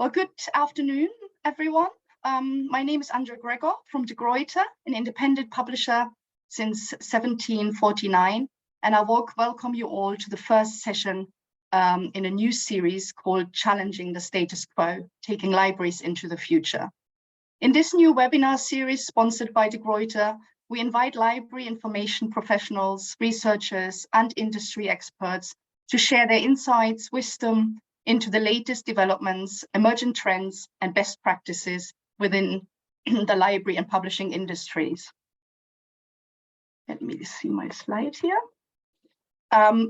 Well, good afternoon, everyone. My name is Andrea Gregor from De Gruyter, an independent publisher since 1749, and I welcome you all to the first session in a new series called Challenging the Status Quo, Taking Libraries into the Future. In this new webinar series sponsored by De Gruyter, we invite library information professionals, researchers, and industry experts to share their insights, wisdom, into the latest developments, emerging trends, and best practices within the library and publishing industries. Let me see my slide here.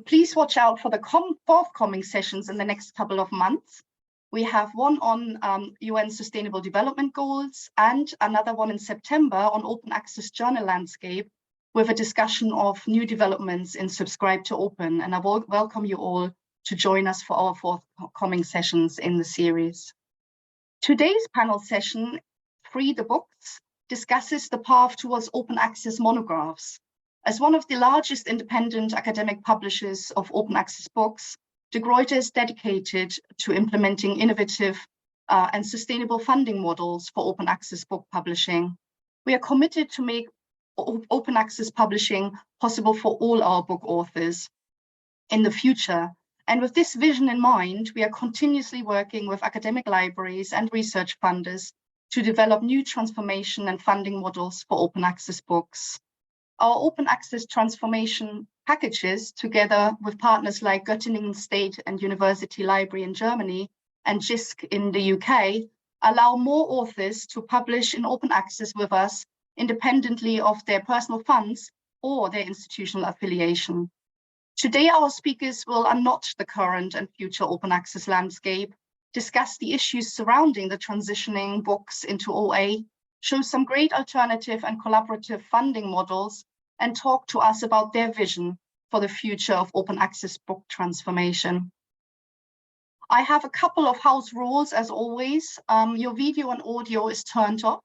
Please watch out for the forthcoming sessions in the next couple of months. We have one on UN Sustainable Development Goals and another one in September on open access journal landscape with a discussion of new developments in Subscribe to Open. And I will welcome you all to join us for our forthcoming sessions in the series. Today's panel session, Free the Books, discusses the path towards open access monographs. As one of the largest independent academic publishers of open access books, De Gruyter is dedicated to implementing innovative and sustainable funding models for open access book publishing. We are committed to make open access publishing possible for all our book authors in the future. And with this vision in mind, we are continuously working with academic libraries and research funders to develop new transformation and funding models for open access books. Our open access transformation packages, together with partners like Göttingen State and University Library in Germany and JISC in the UK, allow more authors to publish in open access with us independently of their personal funds or their institutional affiliation. Today, our speakers will unknot the current and future open access landscape, discuss the issues surrounding the transitioning books into OA, show some great alternative and collaborative funding models, and talk to us about their vision for the future of open access book transformation. I have a couple of house rules as always. Your video and audio is turned off,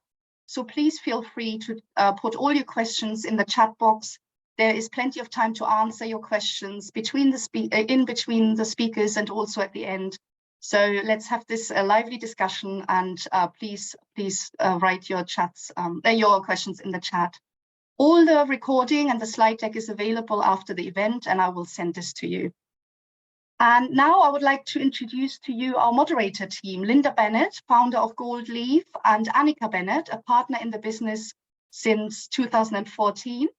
so please feel free to put all your questions in the chat box. There is plenty of time to answer your questions in between the speakers and also at the end. So let's have this lively discussion, and please write your questions in the chat. All the recording and the slide deck is available after the event, and I will send this to you. And now I would like to introduce to you our moderator team, Linda Bennett, founder of Gold Leaf, and Annika Bennett, a partner in the business since 2014.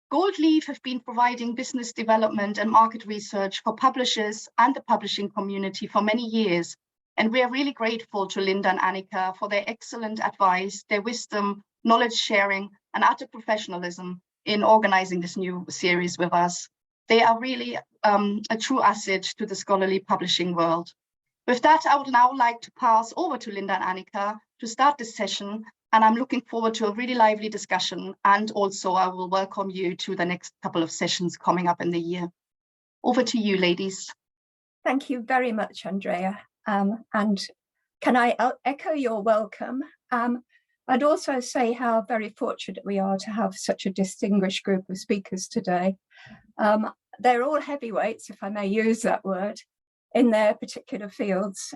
Gold Leaf have been providing business development and market research for publishers and the publishing community for many years. And we are really grateful to Linda and Annika for their excellent advice, their wisdom, knowledge sharing, and utter professionalism in organizing this new series with us. They are really a true asset to the scholarly publishing world. With that, I would now like to pass over to Linda and Annika to start this session. And I'm looking forward to a really lively discussion. And also I will welcome you to the next couple of sessions coming up in the year. Over to you, ladies. Thank you very much, Andrea. And can I echo your welcome? I'd also say how very fortunate we are to have such a distinguished group of speakers today. They're all heavyweights, if I may use that word, in their particular fields.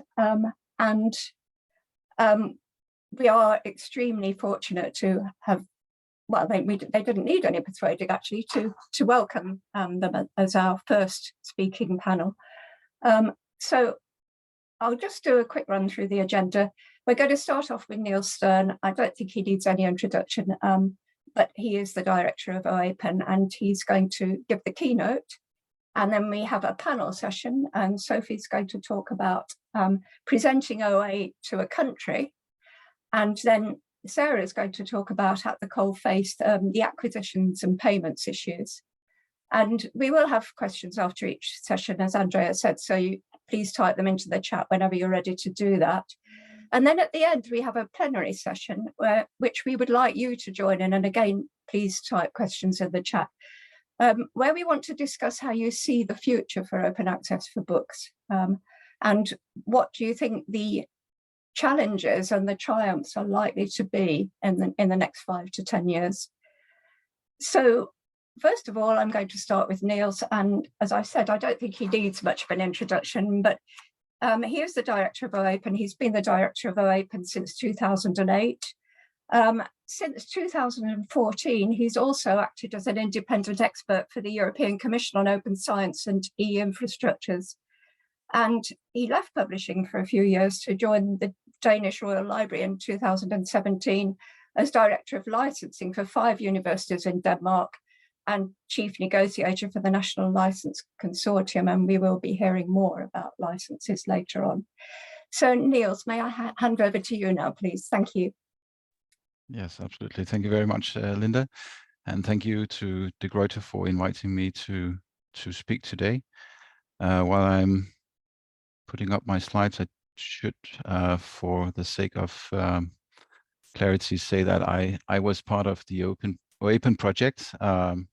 We are extremely fortunate to have, well, they didn't need any persuading actually to welcome them as our first speaking panel. So I'll just do a quick run through the agenda. We're going to start off with Neil Stern. I don't think he needs any introduction, but he is the director of OAPEN and he's going to give the keynote. And then we have a panel session and Sophie's going to talk about presenting OA to a country. And then Sarah is going to talk about at the coalface the acquisitions and payments issues. And we will have questions after each session, as Andrea said, so please type them into the chat whenever you're ready to do that. And then at the end, we have a plenary session which we would like you to join in. And again, please type questions in the chat, where we want to discuss how you see the future for open access for books. And what do you think the challenges and the triumphs are likely to be in the next 5 to 10 years. So first of all, I'm going to start with Niels, and as I said, I don't think he needs much of an introduction, but He is the director of OAPEN. He's been the director of OAPEN since 2008. Since 2014, he's also acted as an independent expert for the European Commission on Open Science and e-infrastructures. And he left publishing for a few years to join the Danish Royal Library in 2017 as director of licensing for 5 universities in Denmark and chief negotiator for the National License Consortium. And we will be hearing more about licenses later on. So Niels, may I hand over to you now, please? Thank you. Yes, absolutely. Thank you very much, Linda. And thank you to De Gruyter for inviting me to speak today. While I'm putting up my slides, I should, for the sake of clarity, say that I was part of the OAPEN project from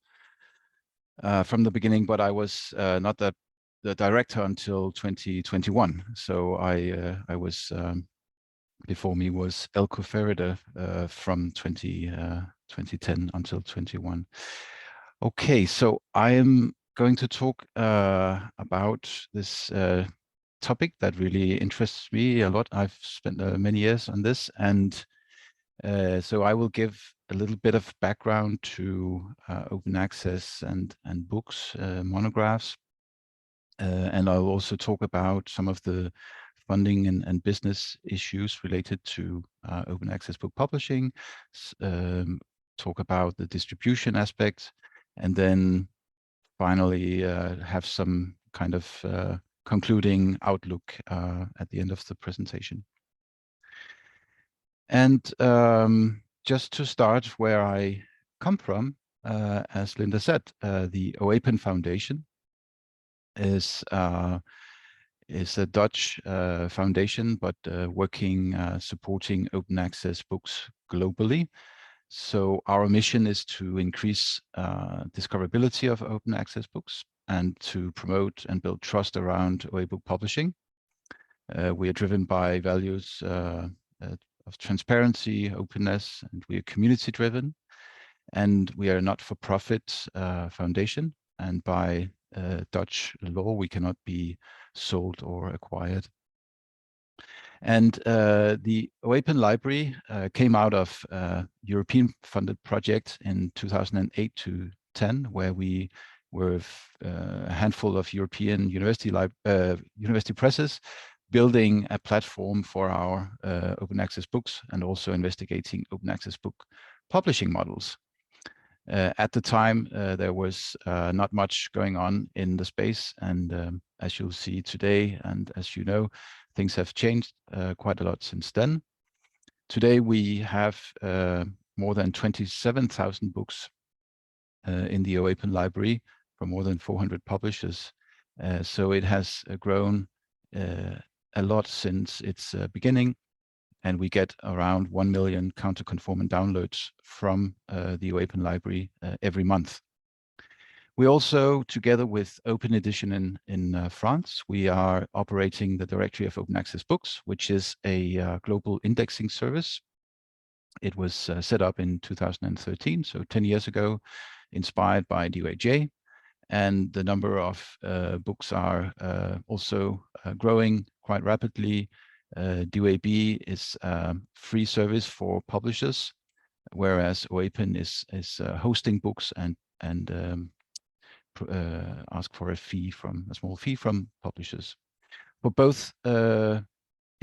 the beginning, but I was not the director until 2021. So I was before me was Elko Ferreira from 2010 until 21. Okay, so I am going to talk about this topic that really interests me a lot. I've spent many years on this, and so I will give a little bit of background to open access and books, monographs, and I'll also talk about some of the funding and business issues related to open access book publishing, talk about the distribution aspect, and then finally have some kind of concluding outlook at the end of the presentation. And just to start where I come from, as Linda said, the OAPEN Foundation is a Dutch foundation, but working supporting open access books globally. So our mission is to increase discoverability of open access books and to promote and build trust around OA book publishing. We are driven by values of transparency, openness, and we are community driven. And we are a not-for-profit foundation, and by Dutch law, we cannot be sold or acquired. And the OAPEN library came out of a European-funded project in 2008 to 10, where we were a handful of European university presses building a platform for our open access books and also investigating open access book publishing models. At the time, there was not much going on in the space, and as you'll see today, and as you know, things have changed quite a lot since then. Today, we have more than 27,000 books in the OAPEN library from more than 400 publishers. So it has grown a lot since its beginning. And we get around 1 million counter-conformant downloads from the OAPEN library every month. We also, together with Open Edition in France, we are operating the Directory of Open Access Books, which is a global indexing service. It was set up in 2013, so 10 years ago, inspired by DOAJ. And the number of books are also growing quite rapidly. DOAB is a free service for publishers, whereas OAPEN is hosting books and ask for a small fee from publishers. For both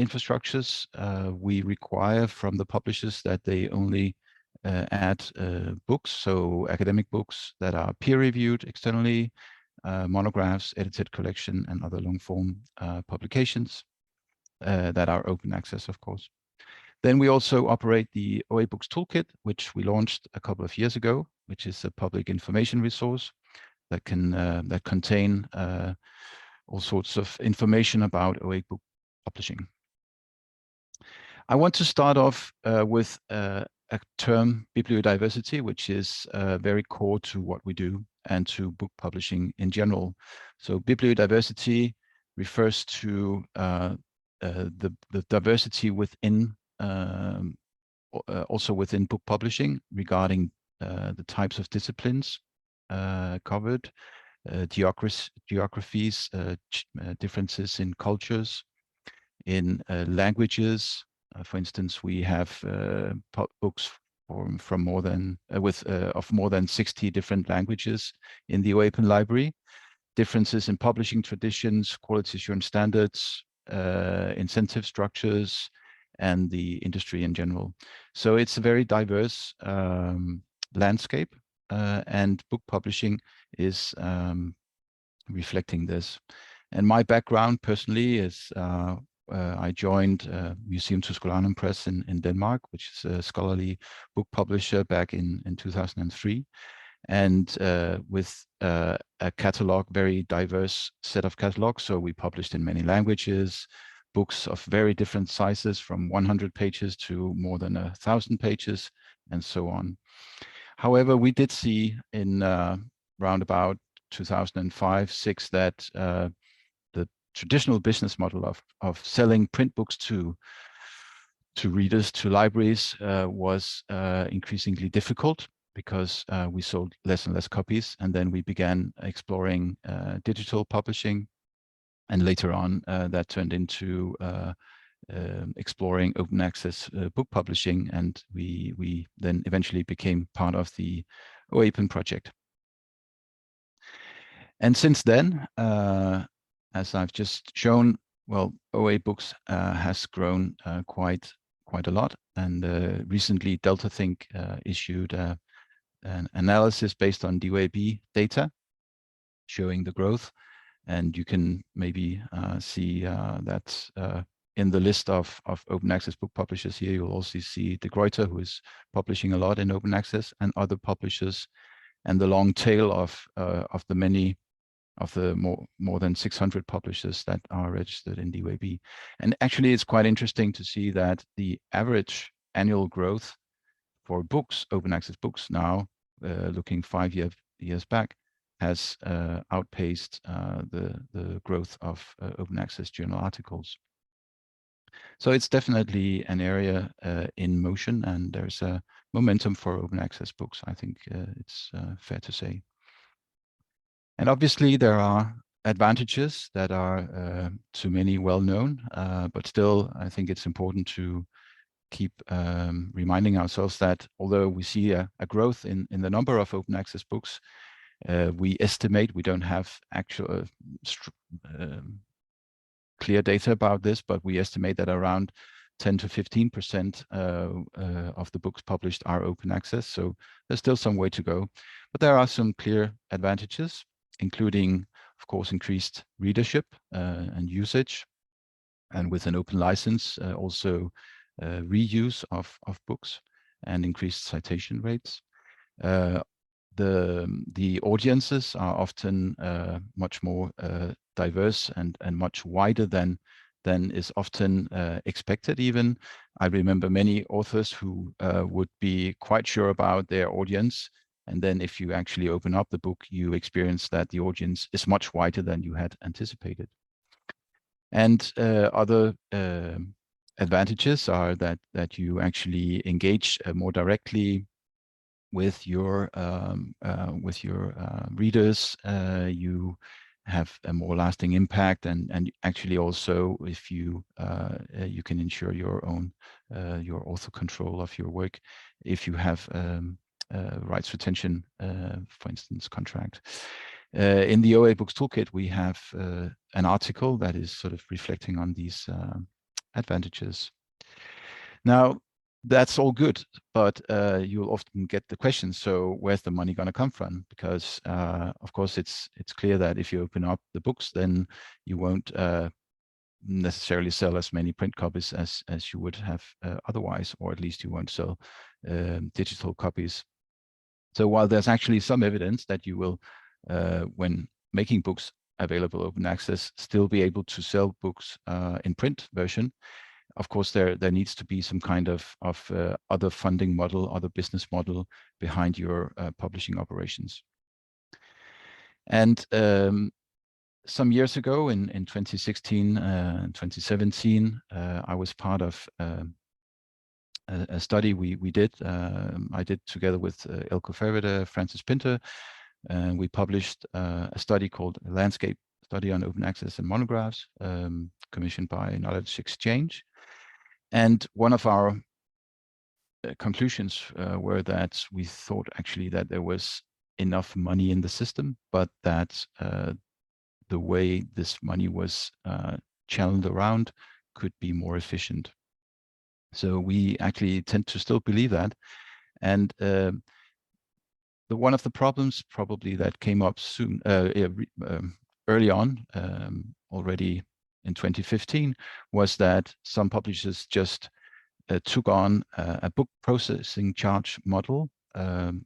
infrastructures, we require from the publishers that they only add books, so academic books that are peer-reviewed externally, monographs, edited collection, and other long-form publications that are open access, of course. Then we also operate the OA Books Toolkit, which we launched a couple of years ago, which is a public information resource that contain all sorts of information about OA book publishing. I want to start off with a term, bibliodiversity, which is very core to what we do and to book publishing in general. So bibliodiversity refers to the diversity within, also within book publishing regarding the types of disciplines covered, geographies, differences in cultures, in languages. For instance, we have books from more than of more than 60 different languages in the OAPEN library. Differences in publishing traditions, quality assurance standards, incentive structures, and the industry in general. So it's a very diverse landscape, and book publishing is reflecting this. And my background personally is I joined Museum Tusculanum Press in Denmark, which is a scholarly book publisher back in 2003. And with a catalog, very diverse set of catalogs. So we published in many languages, books of very different sizes from 100 pages to more than 1,000 pages and so on. However, we did see in round about 2005-06 that the traditional business model of selling print books to readers, to libraries, was increasingly difficult, because we sold less and less copies. And then we began exploring digital publishing. And later on, that turned into exploring open access book publishing. And we then eventually became part of the OAPEN project. And since then, as I've just shown, well, OA Books has grown quite a lot. And recently, Delta Think issued an analysis based on DOAB data showing the growth. And you can maybe see that in the list of open access book publishers here, you'll also see the Gruyter, who is publishing a lot in open access, and other publishers, and the long tail of the many of the more than 600 publishers that are registered in DOAB. And actually, it's quite interesting to see that the average annual growth for books, open access books now, looking 5 years back, has outpaced the growth of open access journal articles. So it's definitely an area in motion, and there's a momentum for open access books. I think it's fair to say. And obviously there are advantages that are to many well known, but still I think it's important to keep reminding ourselves that although we see a growth in the number of open access books, we estimate, we don't have actual clear data about this, but we estimate that around 10 to 15% of the books published are open access. So there's still some way to go, but there are some clear advantages, including, of course, increased readership and usage, and with an open license, also reuse of books and increased citation rates. The audiences are often much more diverse and much wider than is often expected even. I remember many authors who would be quite sure about their audience, and then if you actually open up the book, you experience that the audience is much wider than you had anticipated. And other advantages are that you actually engage more directly with your readers. You have a more lasting impact, and actually also, if you you can ensure your own your author control of your work if you have rights retention, for instance, contract. In the OA Books Toolkit, we have an article that is sort of reflecting on these advantages. Now, that's all good, but you'll often get the question, so where's the money going to come from? Because of course it's clear that if you open up the books, then you won't necessarily sell as many print copies as you would have otherwise, or at least you won't sell digital copies. So while there's actually some evidence that you will, when making books available open access, still be able to sell books in print version, of course, there needs to be some kind of other funding model, other business model behind your publishing operations. And some years ago, in 2016 and 2017, I was part of a study we did. I did together with Elko Ferreira, Francis Pinter, and we published a study called Landscape study on open access and monographs, commissioned by Knowledge Exchange. And one of our conclusions were that we thought actually that there was enough money in the system, but that the way this money was channeled around could be more efficient. So we actually tend to still believe that. And one of the problems probably that came up soon, early on, already in 2015, was that some publishers just took on a book processing charge model,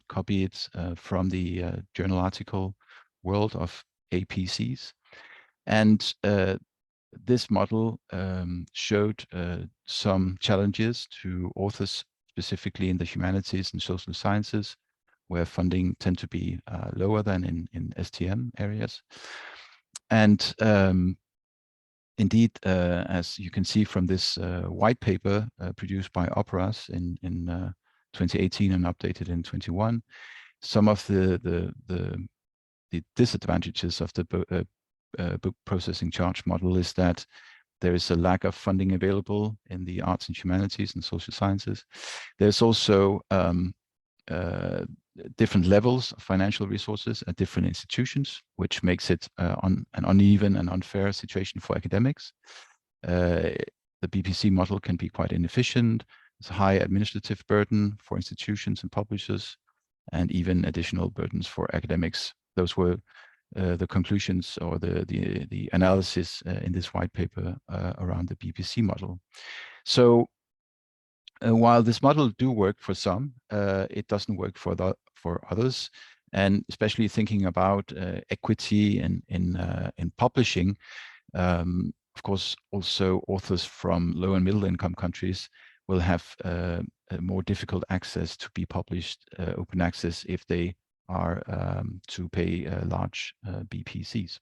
copied from the journal article world of APCs. And this model showed some challenges to authors, specifically in the humanities and social sciences, where funding tend to be lower than in STM areas. And indeed, as you can see from this white paper produced by Operas in 2018 and updated in 21, some of the disadvantages of the book processing charge model is that there is a lack of funding available in the arts and humanities and social sciences. There's also different levels of financial resources at different institutions, which makes it an uneven and unfair situation for academics. The BPC model can be quite inefficient. There's a high administrative burden for institutions and publishers, and even additional burdens for academics. Those were the conclusions or the analysis in this white paper around the BPC model. So while this model do work for some, it doesn't work for others. And especially thinking about equity in publishing, of course, also authors from low and middle income countries will have a more difficult access to be published open access if they are to pay large BPCs.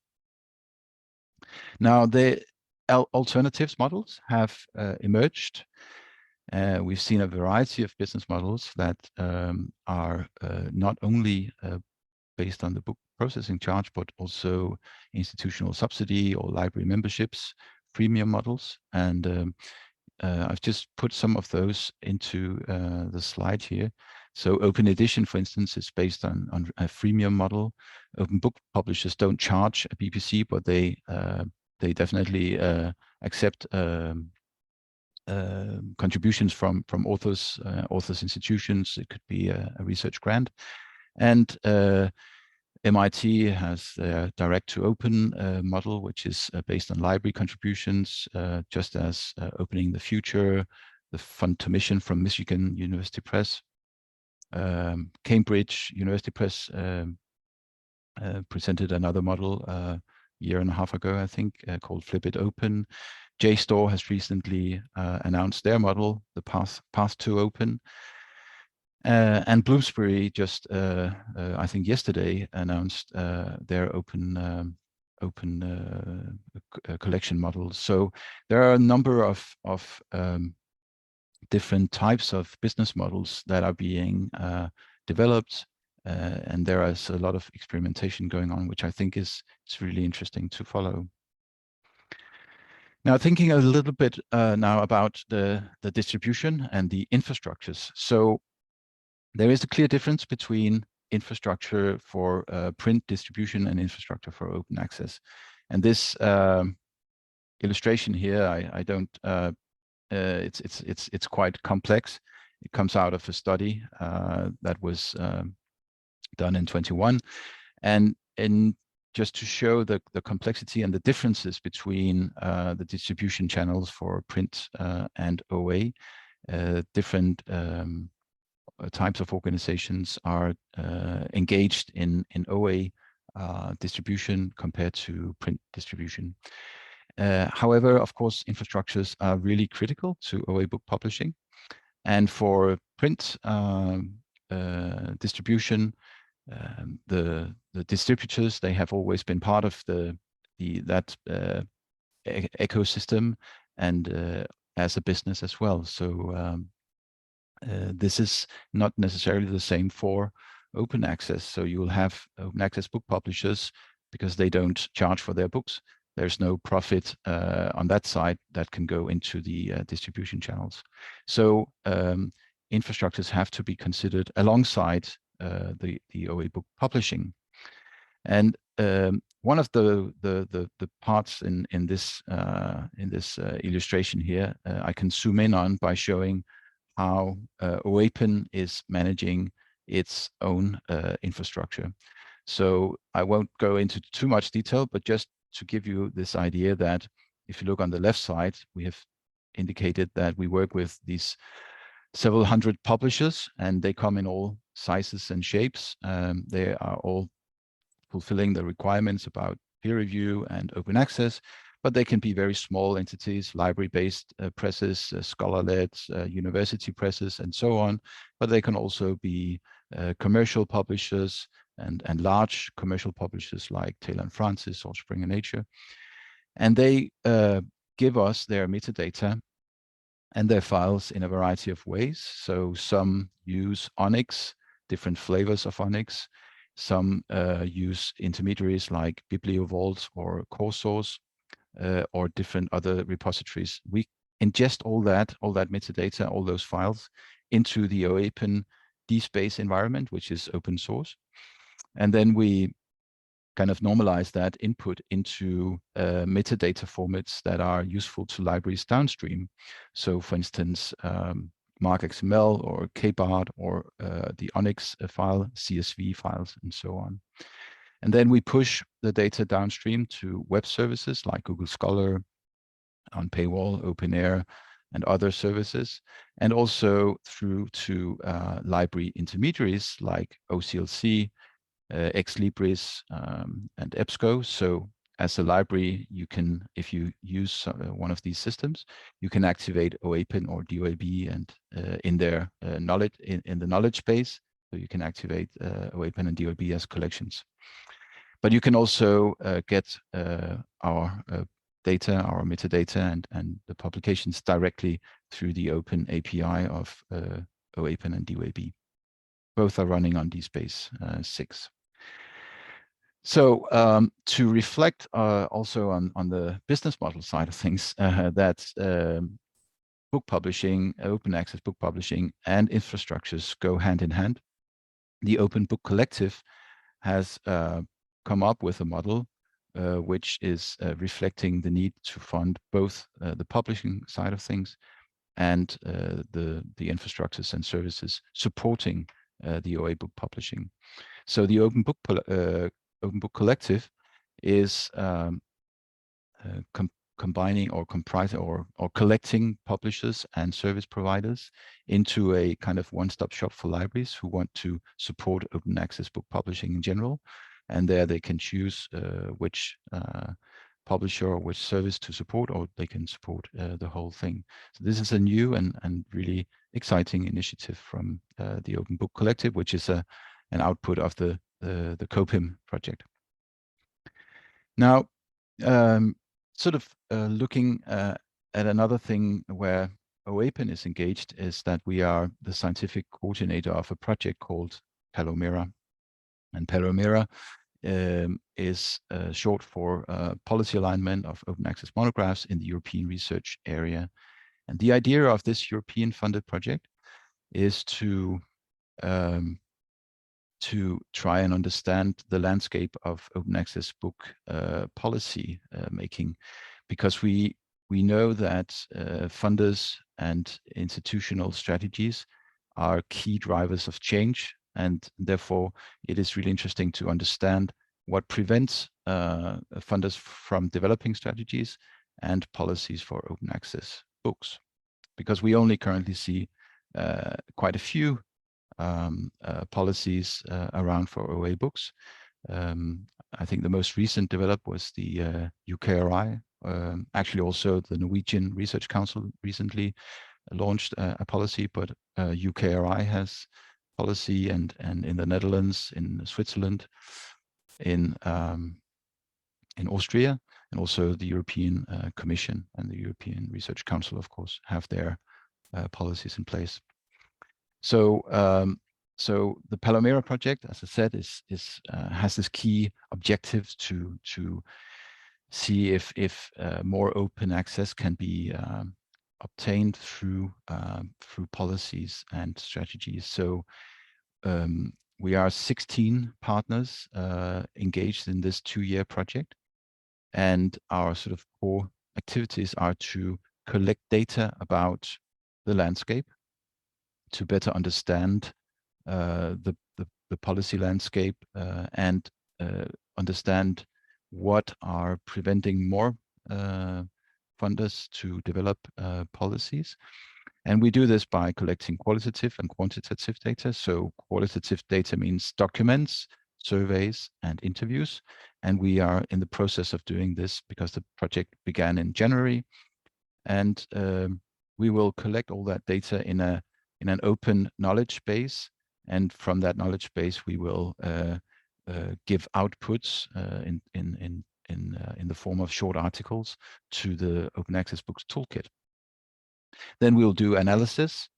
Now, the alternatives models have emerged. We've seen a variety of business models that are not only based on the book processing charge, but also institutional subsidy or library memberships, freemium models. And I've just put some of those into the slide here. So Open Edition, for instance, is based on a freemium model. Open book publishers don't charge a BPC, but they definitely accept contributions from authors, institutions. It could be a research grant. And MIT has their direct to open model, which is based on library contributions, just as Opening the Future, the fund to mission from Michigan University Press. Cambridge University Press presented another model a year and a half ago, I think, called Flip It Open. JSTOR has recently announced their model, the Path to Open. And Bloomsbury just, I think yesterday, announced their open collection models. So there are a number of different types of business models that are being developed, and there is a lot of experimentation going on, which I think it's really interesting to follow. Now, thinking a little bit now about the distribution and the infrastructures. So there is a clear difference between infrastructure for print distribution and infrastructure for open access. And this illustration here, I don't. It's quite complex. It comes out of a study that was done in 21, and just to show the complexity and the differences between the distribution channels for print and OA, different types of organizations are engaged in OA distribution compared to print distribution. However, of course, infrastructures are really critical to OA book publishing. And for print distribution, the distributors, they have always been part of that ecosystem and as a business as well. So this is not necessarily the same for open access. So you will have open access book publishers because they don't charge for their books. There's no profit on that side that can go into the distribution channels. So infrastructures have to be considered alongside the OA book publishing. And one of the parts in this illustration here, I can zoom in on by showing how OAPEN is managing its own infrastructure. So I won't go into too much detail, but just to give you this idea that if you look on the left side, we have indicated that we work with these several hundred publishers, and they come in all sizes and shapes. They are all fulfilling the requirements about peer review and open access, but they can be very small entities, library-based presses, scholar-led university presses, and so on. But they can also be commercial publishers and large commercial publishers like Taylor and Francis or Springer Nature. And they give us their metadata and their files in a variety of ways. So some use Onyx, different flavors of Onyx. Some use intermediaries like BiblioVault or CoreSource or different other repositories. We ingest all that metadata, all those files into the OAPEN DSpace environment, which is open source. And then we kind of normalize that input into metadata formats that are useful to libraries downstream. So for instance, MarkXML or KBART or the Onyx file, CSV files, and so on. And then we push the data downstream to web services like Google Scholar, on Paywall, OpenAir, and other services, and also through to library intermediaries like OCLC, Ex Libris, and EBSCO. So as a library, you can, if you use one of these systems, you can activate OAPEN or DOAB and in their knowledge in the knowledge base. So you can activate OAPEN and DOAB as collections. But you can also get our data, our metadata, and the publications directly through the open API of OAPEN and DOAB. Both are running on DSpace 6. So to reflect also on the business model side of things, that book publishing, open access book publishing, and infrastructures go hand in hand. The Open Book Collective has come up with a model which is reflecting the need to fund both the publishing side of things and the infrastructures and services supporting the OA book publishing. So the Open Book Collective is combining or comprising or collecting publishers and service providers into a kind of one-stop shop for libraries who want to support open access book publishing in general. And there they can choose which publisher or which service to support, or they can support the whole thing. So this is a new and really exciting initiative from the Open Book Collective, which is an output of the COPIM project. Now, sort of looking at another thing where OAPEN is engaged is that we are the scientific coordinator of a project called Palomera. And Palomera is short for policy alignment of open access monographs in the European research area. And the idea of this European funded project is to try and understand the landscape of open access book policy making, because we know that funders and institutional strategies are key drivers of change, and therefore it is really interesting to understand what prevents funders from developing strategies and policies for open access books, because we only currently see quite a few policies around for OA books. I think the most recent developed was the UKRI. Actually, also the Norwegian Research Council recently launched a policy, but UKRI has policy, and in the Netherlands, in Switzerland, in Austria, and also the European Commission and the European Research Council, of course, have their policies in place. So So the Palomera project, as I said, has this key objective to see if more open access can be obtained through policies and strategies. So we are 16 partners engaged in this 2-year project, and our sort of core activities are to collect data about the landscape, to better understand the policy landscape and understand what are preventing more funders to develop policies. And we do this by collecting qualitative and quantitative data. So qualitative data means documents, surveys, and interviews. And we are in the process of doing this because the project began in January. And we will collect all that data in an open knowledge base. And from that knowledge base, we will give outputs in the form of short articles to the Open Access Books Toolkit. Then we'll do analysis,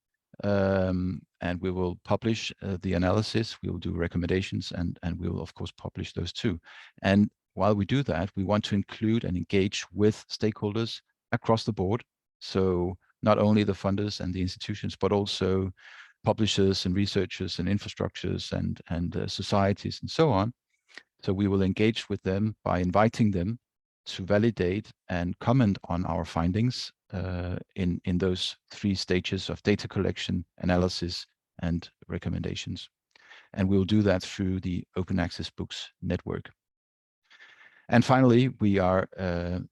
and we will publish the analysis. We will do recommendations, and we will of course publish those too. And while we do that, we want to include and engage with stakeholders across the board. So not only the funders and the institutions, but also publishers and researchers and infrastructures and societies and so on. So we will engage with them by inviting them to validate and comment on our findings in those 3 stages of data collection, analysis, and recommendations. And we'll do that through the Open Access Books network. And finally, we are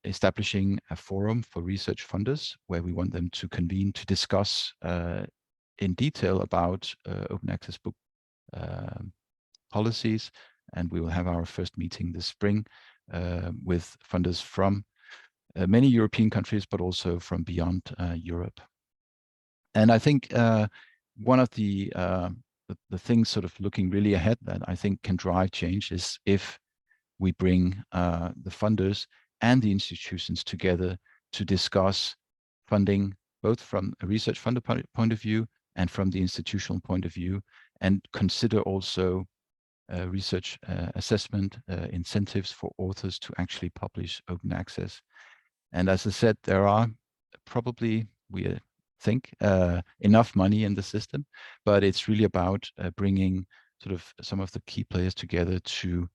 establishing a forum for research funders where we want them to convene to discuss in detail about open access book policies. And we will have our first meeting this spring with funders from many European countries, but also from beyond Europe. And I think one of the things sort of looking really ahead that I think can drive change is if we bring the funders and the institutions together to discuss funding, both from a research funder point of view and from the institutional point of view, and consider also research assessment incentives for authors to actually publish open access. And as I said, there are probably, we think, enough money in the system, but it's really about bringing sort of some of the key players together to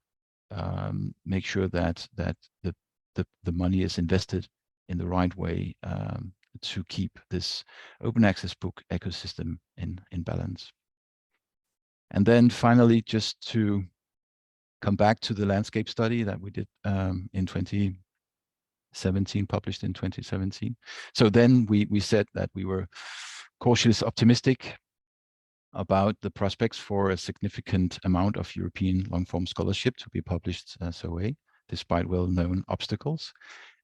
make sure that the money is invested in the right way to keep this open access book ecosystem in balance. And then finally, just to come back to the landscape study that we did in 2017, published in 2017. So then we said that we were cautiously optimistic about the prospects for a significant amount of European long-form scholarship to be published as OA, despite well-known obstacles.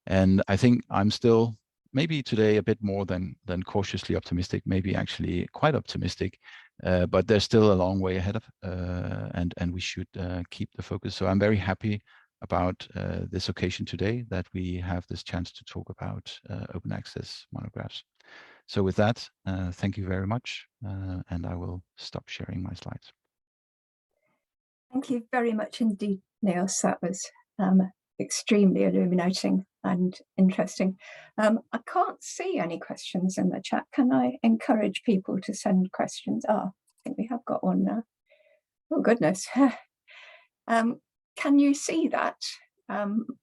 And I think I'm still maybe today a bit more than cautiously optimistic, maybe actually quite optimistic, but there's still a long way ahead of, and we should keep the focus. So I'm very happy about this occasion today that we have this chance to talk about open access monographs. So with that, thank you very much, and I will stop sharing my slides. Thank you very much indeed, Niels. That was extremely illuminating and interesting. I can't see any questions in the chat. Can I encourage people to send questions? Oh, I think we have got one now. Oh, goodness. Can you see that?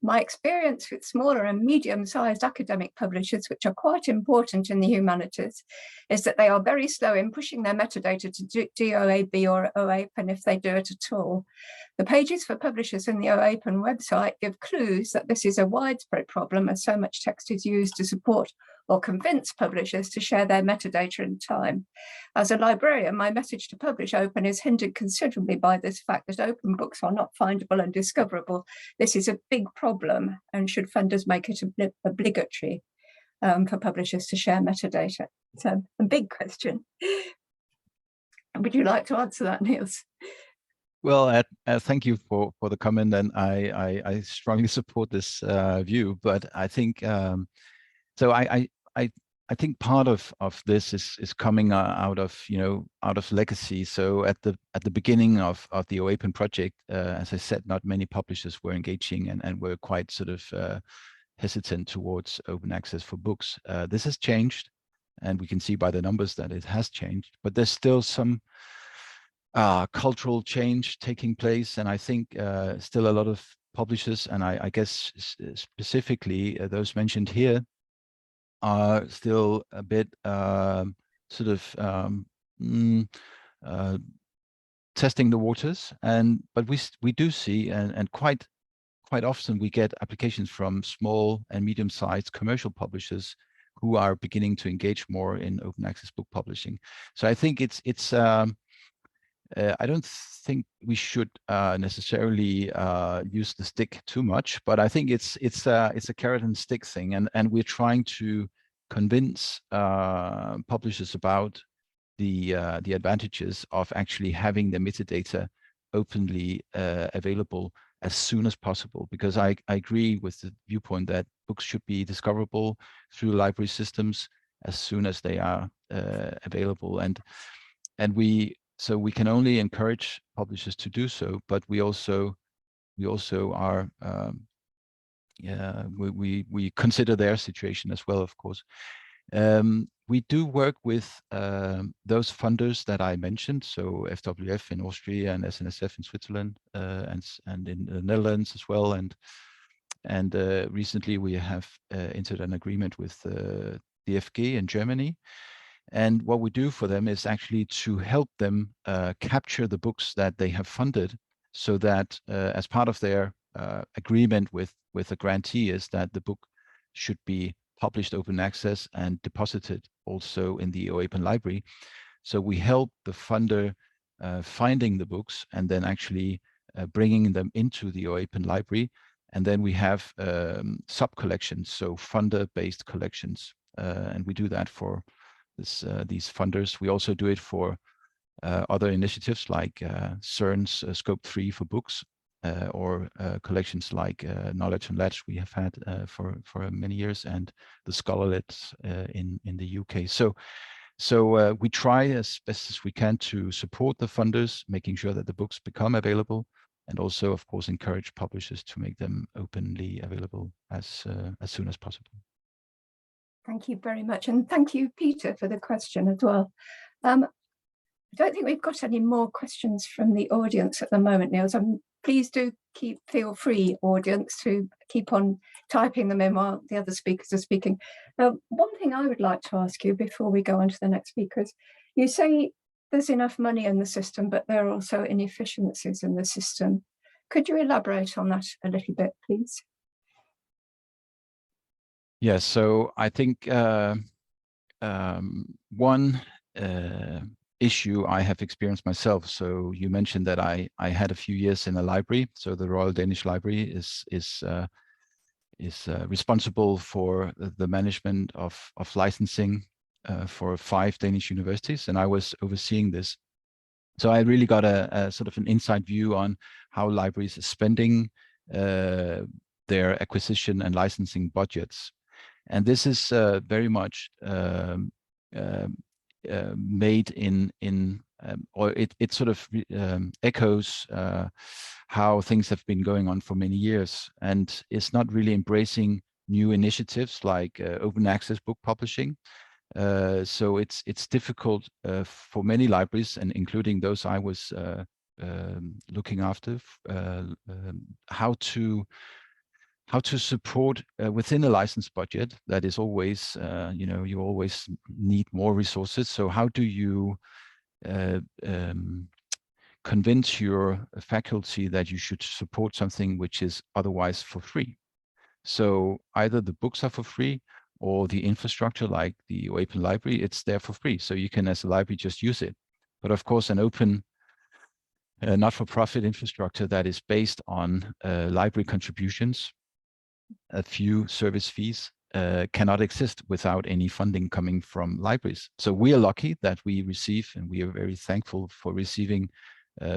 My experience with smaller and medium-sized academic publishers, which are quite important in the humanities, is that they are very slow in pushing their metadata to DOAB or OAPEN if they do it at all. The pages for publishers in the OAPEN website give clues that this is a widespread problem, as so much text is used to support or convince publishers to share their metadata in time. As a librarian, my message to publish open is hindered considerably by this fact that open books are not findable and discoverable. This is a big problem, and should funders make it obligatory for publishers to share metadata? So a big question. Would you like to answer that, Niels? Well, thank you for the comment, and I strongly support this view. But I think so. I think part of this is coming out of out of legacy. So at the beginning of the OAPEN project, as I said, not many publishers were engaging and were quite sort of hesitant towards open access for books. This has changed, and we can see by the numbers that it has changed. But there's still some cultural change taking place, and I think still a lot of publishers, and I guess specifically those mentioned here, are still a bit sort of testing the waters. But we do see, and quite often we get applications from small and medium-sized commercial publishers who are beginning to engage more in open access book publishing. So I think it's I don't think we should necessarily use the stick too much, but I think it's a carrot and stick thing, and we're trying to convince publishers about the advantages of actually having the metadata openly available as soon as possible, because I agree with the viewpoint that books should be discoverable through library systems as soon as they are available, and so we can only encourage publishers to do so, but we also are we consider their situation as well, of course. We do work with those funders that I mentioned, so FWF in Austria and SNSF in Switzerland, and in the Netherlands as well, and recently we have entered an agreement with the DFG in Germany. And what we do for them is actually to help them capture the books that they have funded, so that as part of their agreement with the grantee is that the book should be published open access and deposited also in the OAPEN library. So we help the funder finding the books and then actually bringing them into the OAPEN library. And then we have sub-collections, so funder-based collections. And we do that for these funders. We also do it for other initiatives like CERN's Scope 3 for books, or collections like Knowledge and Ledge we have had for many years, and the Scholarlit in the UK. So we try as best as we can to support the funders, making sure that the books become available, and also, of course, encourage publishers to make them openly available as soon as possible. Thank you very much. And thank you, Peter, for the question as well. I don't think we've got any more questions from the audience at the moment, Niels. Please do feel free, audience, to keep on typing them in while the other speakers are speaking. One thing I would like to ask you before we go on to the next speaker is, you say there's enough money in the system, but there are also inefficiencies in the system. Could you elaborate on that a little bit, please? Yes, so I think one issue I have experienced myself. So you mentioned that I had a few years in a library. So the Royal Danish Library is responsible for the management of licensing for 5 Danish universities, and I was overseeing this. So I really got a sort of an inside view on how libraries are spending their acquisition and licensing budgets. And this is very much made in or it sort of echoes how things have been going on for many years, and it's not really embracing new initiatives like open access book publishing. So it's difficult for many libraries, and including those I was looking after, how to support within a license budget that is always, you always need more resources. So how do you convince your faculty that you should support something which is otherwise for free? So either the books are for free, or the infrastructure like the OAPEN library, it's there for free. So you can, as a library, just use it. But of course, an open not-for-profit infrastructure that is based on library contributions, a few service fees, cannot exist without any funding coming from libraries. So we are lucky that we receive, and we are very thankful for receiving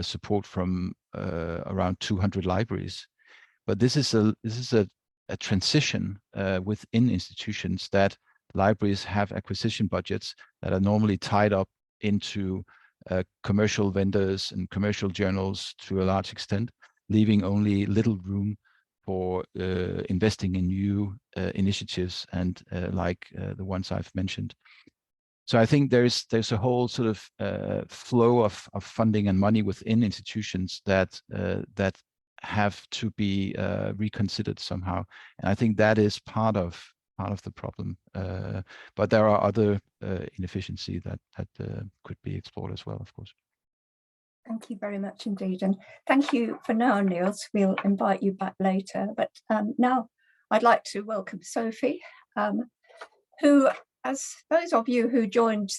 support from around 200 libraries. But this is a transition within institutions that libraries have acquisition budgets that are normally tied up into commercial vendors and commercial journals to a large extent, leaving only little room for investing in new initiatives and like the ones I've mentioned. So I think there's a whole sort of flow of funding and money within institutions that have to be reconsidered somehow, and I think that is part of the problem. But there are other inefficiency that could be explored as well, of course. Thank you very much indeed, and thank you for now, Niels. We'll invite you back later, but now I'd like to welcome Sophie, who, as those of you who joined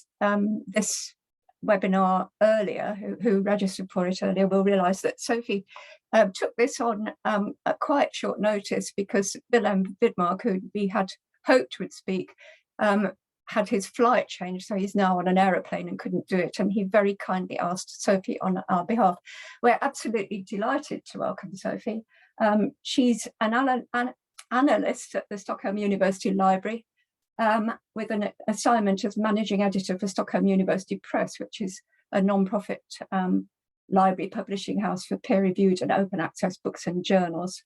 this webinar earlier, who registered for it earlier, will realise that Sophie took this on at quite short notice because Willem Widmark, who we had hoped would speak, had his flight changed, so he's now on an aeroplane and couldn't do it, and he very kindly asked Sophie on our behalf. We're absolutely delighted to welcome Sophie. She's an analyst at the Stockholm University Library, with an assignment as managing editor for Stockholm University Press, which is a non-profit library publishing house for peer-reviewed and open access books and journals.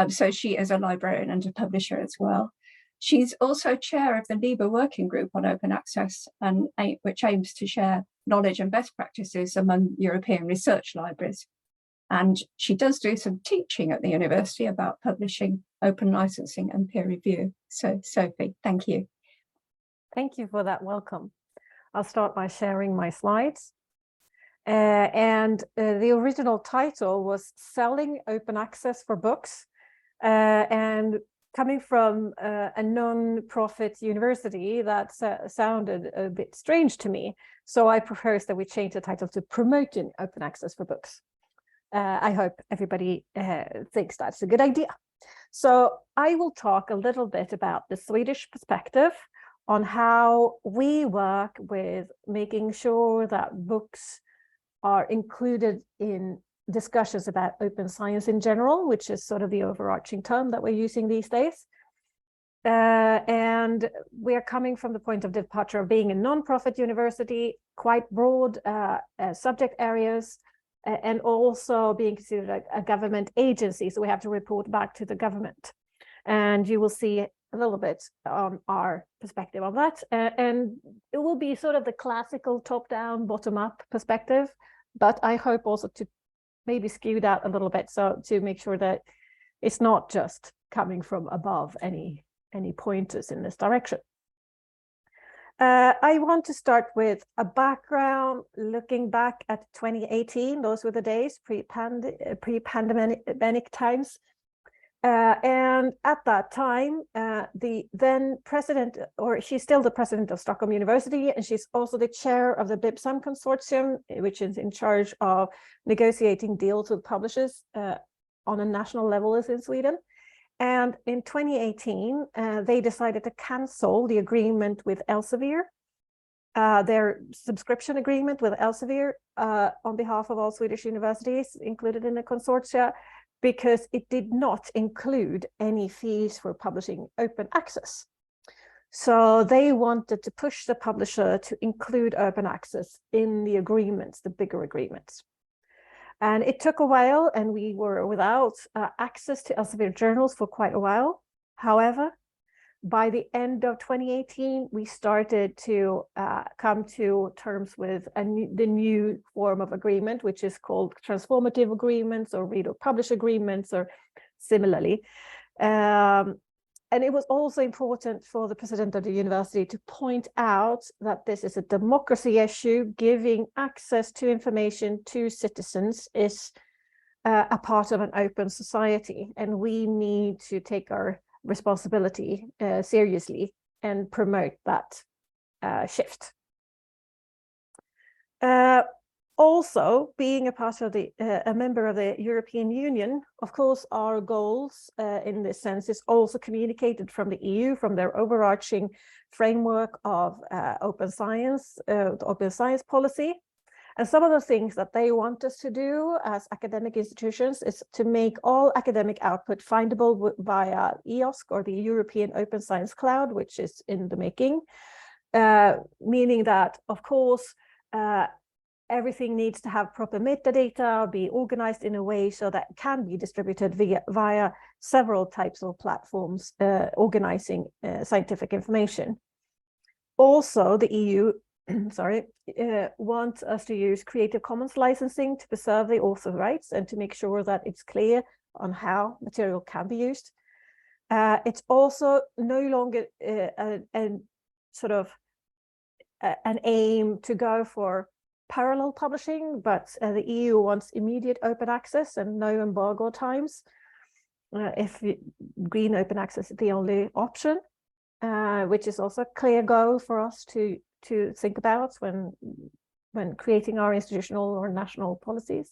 So she is a librarian and a publisher as well. She's also chair of the LIBA Working Group on Open Access, and which aims to share knowledge and best practices among European research libraries. And she does do some teaching at the university about publishing, open licensing and peer review. So Sophie, thank you. Thank you for that welcome. I'll start by sharing my slides. The original title was Selling Open Access for Books. And coming from a non-profit university, that sounded a bit strange to me. So I proposed that we change the title to Promoting Open Access for Books. I hope everybody thinks that's a good idea. So I will talk a little bit about the Swedish perspective on how we work with making sure that books are included in discussions about open science in general, which is sort of the overarching term that we're using these days. And we are coming from the point of departure of being a non-profit university, quite broad subject areas, and also being considered a government agency. So we have to report back to the government. And you will see a little bit on our perspective on that. And it will be sort of the classical top-down, bottom-up perspective, but I hope also to maybe skew that a little bit, so to make sure that it's not just coming from above any pointers in this direction. I want to start with a background looking back at 2018. Those were the days pre-pandemic times. And at that time, the then president, or she's still the president of Stockholm University, and she's also the chair of the BIBSAM consortium, which is in charge of negotiating deals with publishers on a national level as in Sweden. And in 2018, they decided to cancel the agreement with Elsevier, their subscription agreement with Elsevier on behalf of all Swedish universities included in the consortia, because it did not include any fees for publishing open access. So they wanted to push the publisher to include open access in the agreements, the bigger agreements. And it took a while, and we were without access to Elsevier journals for quite a while. However, by the end of 2018, we started to come to terms with the new form of agreement, which is called transformative agreements or read or publish agreements or similarly. And it was also important for the president of the university to point out that this is a democracy issue. Giving access to information to citizens is a part of an open society, and we need to take our responsibility seriously and promote that shift. Also, being a part of a member of the European Union, of course, our goals in this sense is also communicated from the EU, from their overarching framework of open science policy. And some of the things that they want us to do as academic institutions is to make all academic output findable via EOSC, or the European Open Science Cloud, which is in the making, meaning that, of course, everything needs to have proper metadata, be organized in a way so that it can be distributed via several types of platforms organizing scientific information. Also, the EU wants us to use Creative Commons licensing to preserve the author rights and to make sure that it's clear on how material can be used. It's also no longer an aim to go for parallel publishing, but the EU wants immediate open access and no embargo times. If green open access is the only option, which is also a clear goal for us to think about when creating our institutional or national policies.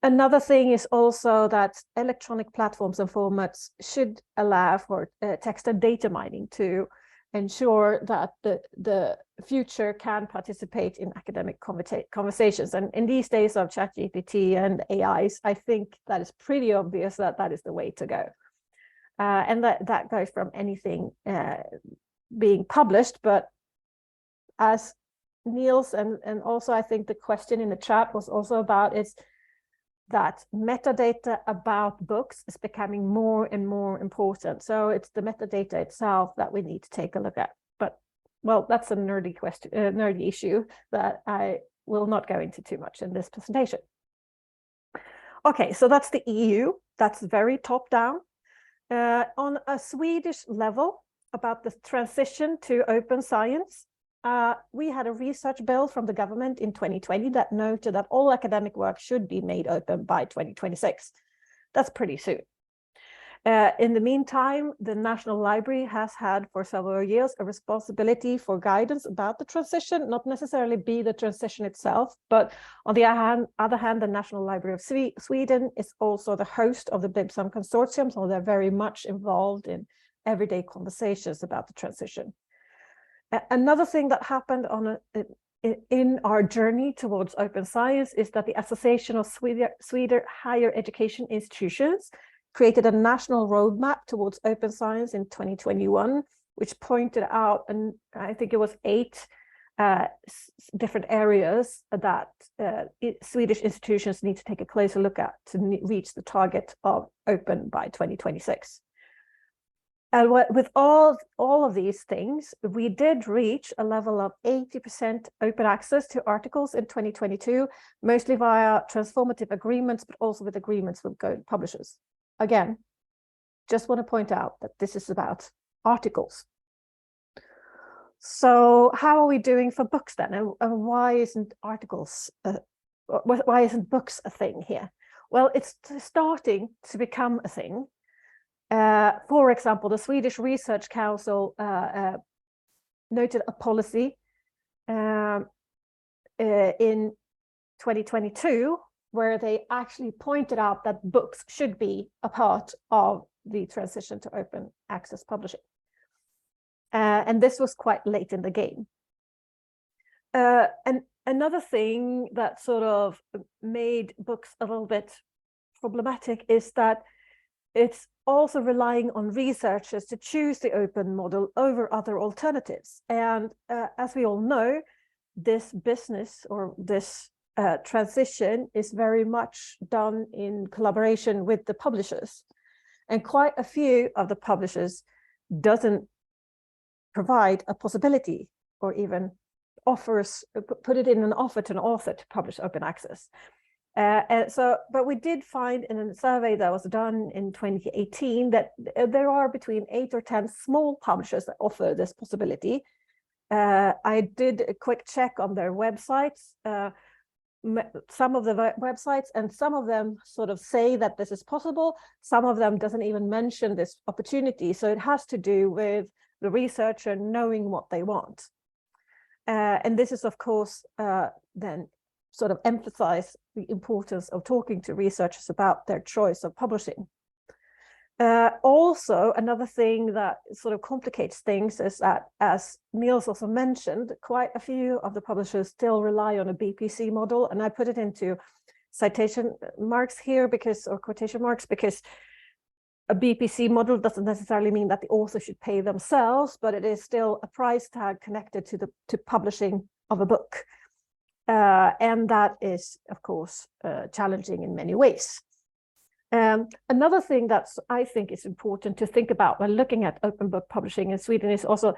Another thing is also that electronic platforms and formats should allow for text and data mining to ensure that the future can participate in academic conversations. And in these days of ChatGPT and AIs, I think that is pretty obvious that that is the way to go. And that goes from anything being published, but as Niels and also I think the question in the chat was also about, is that metadata about books is becoming more and more important. So it's the metadata itself that we need to take a look at. But well, that's a nerdy question, nerdy issue that I will not go into too much in this presentation. Okay, so that's the EU. That's very top down. On a Swedish level, about the transition to open science, we had a research bill from the government in 2020 that noted that all academic work should be made open by 2026. That's pretty soon. In the meantime, the National Library has had for several years a responsibility for guidance about the transition, not necessarily be the transition itself, but on the other hand, the National Library of Sweden is also the host of the BIBSAM consortium, so they're very much involved in everyday conversations about the transition. Another thing that happened in our journey towards open science is that the Association of Swedish Higher Education Institutions created a national roadmap towards open science in 2021, which pointed out, and I think it was 8 different areas that Swedish institutions need to take a closer look at to reach the target of open by 2026. And with all of these things, we did reach a level of 80% open access to articles in 2022, mostly via transformative agreements, but also with agreements with publishers. Again, just want to point out that this is about articles. So how are we doing for books then? And why isn't articles, why isn't books a thing here? Well, it's starting to become a thing. For example, the Swedish Research Council noted a policy in 2022 where they actually pointed out that books should be a part of the transition to open access publishing. And this was quite late in the game. And another thing that sort of made books a little bit problematic is that it's also relying on researchers to choose the open model over other alternatives. And as we all know, this business or this transition is very much done in collaboration with the publishers. And quite a few of the publishers doesn't provide a possibility or even offers, put it in an offer to an author to publish open access. But we did find in a survey that was done in 2018 that there are between 8 or 10 small publishers that offer this possibility. I did a quick check on their websites, some of the websites, and some of them sort of say that this is possible. Some of them doesn't even mention this opportunity. So it has to do with the researcher knowing what they want. And this is, of course, then sort of emphasize the importance of talking to researchers about their choice of publishing. Also, another thing that sort of complicates things is that, as Niels also mentioned, quite a few of the publishers still rely on a BPC model, and I put it into citation marks here because, or quotation marks, because a BPC model doesn't necessarily mean that the author should pay themselves, but it is still a price tag connected to publishing of a book. And that is, of course, challenging in many ways. Another thing that I think is important to think about when looking at open book publishing in Sweden is also,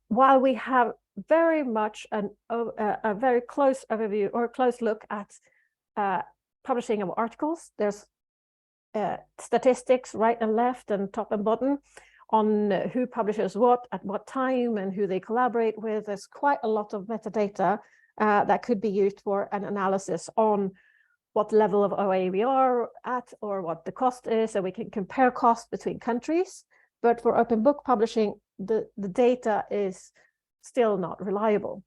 while we have very much a very close overview or a close look at publishing of articles, there's statistics right and left and top and bottom on who publishes what at what time and who they collaborate with. There's quite a lot of metadata that could be used for an analysis on what level of OA we are at or what the cost is, so we can compare cost between countries. But for open book publishing, the data is still not reliable.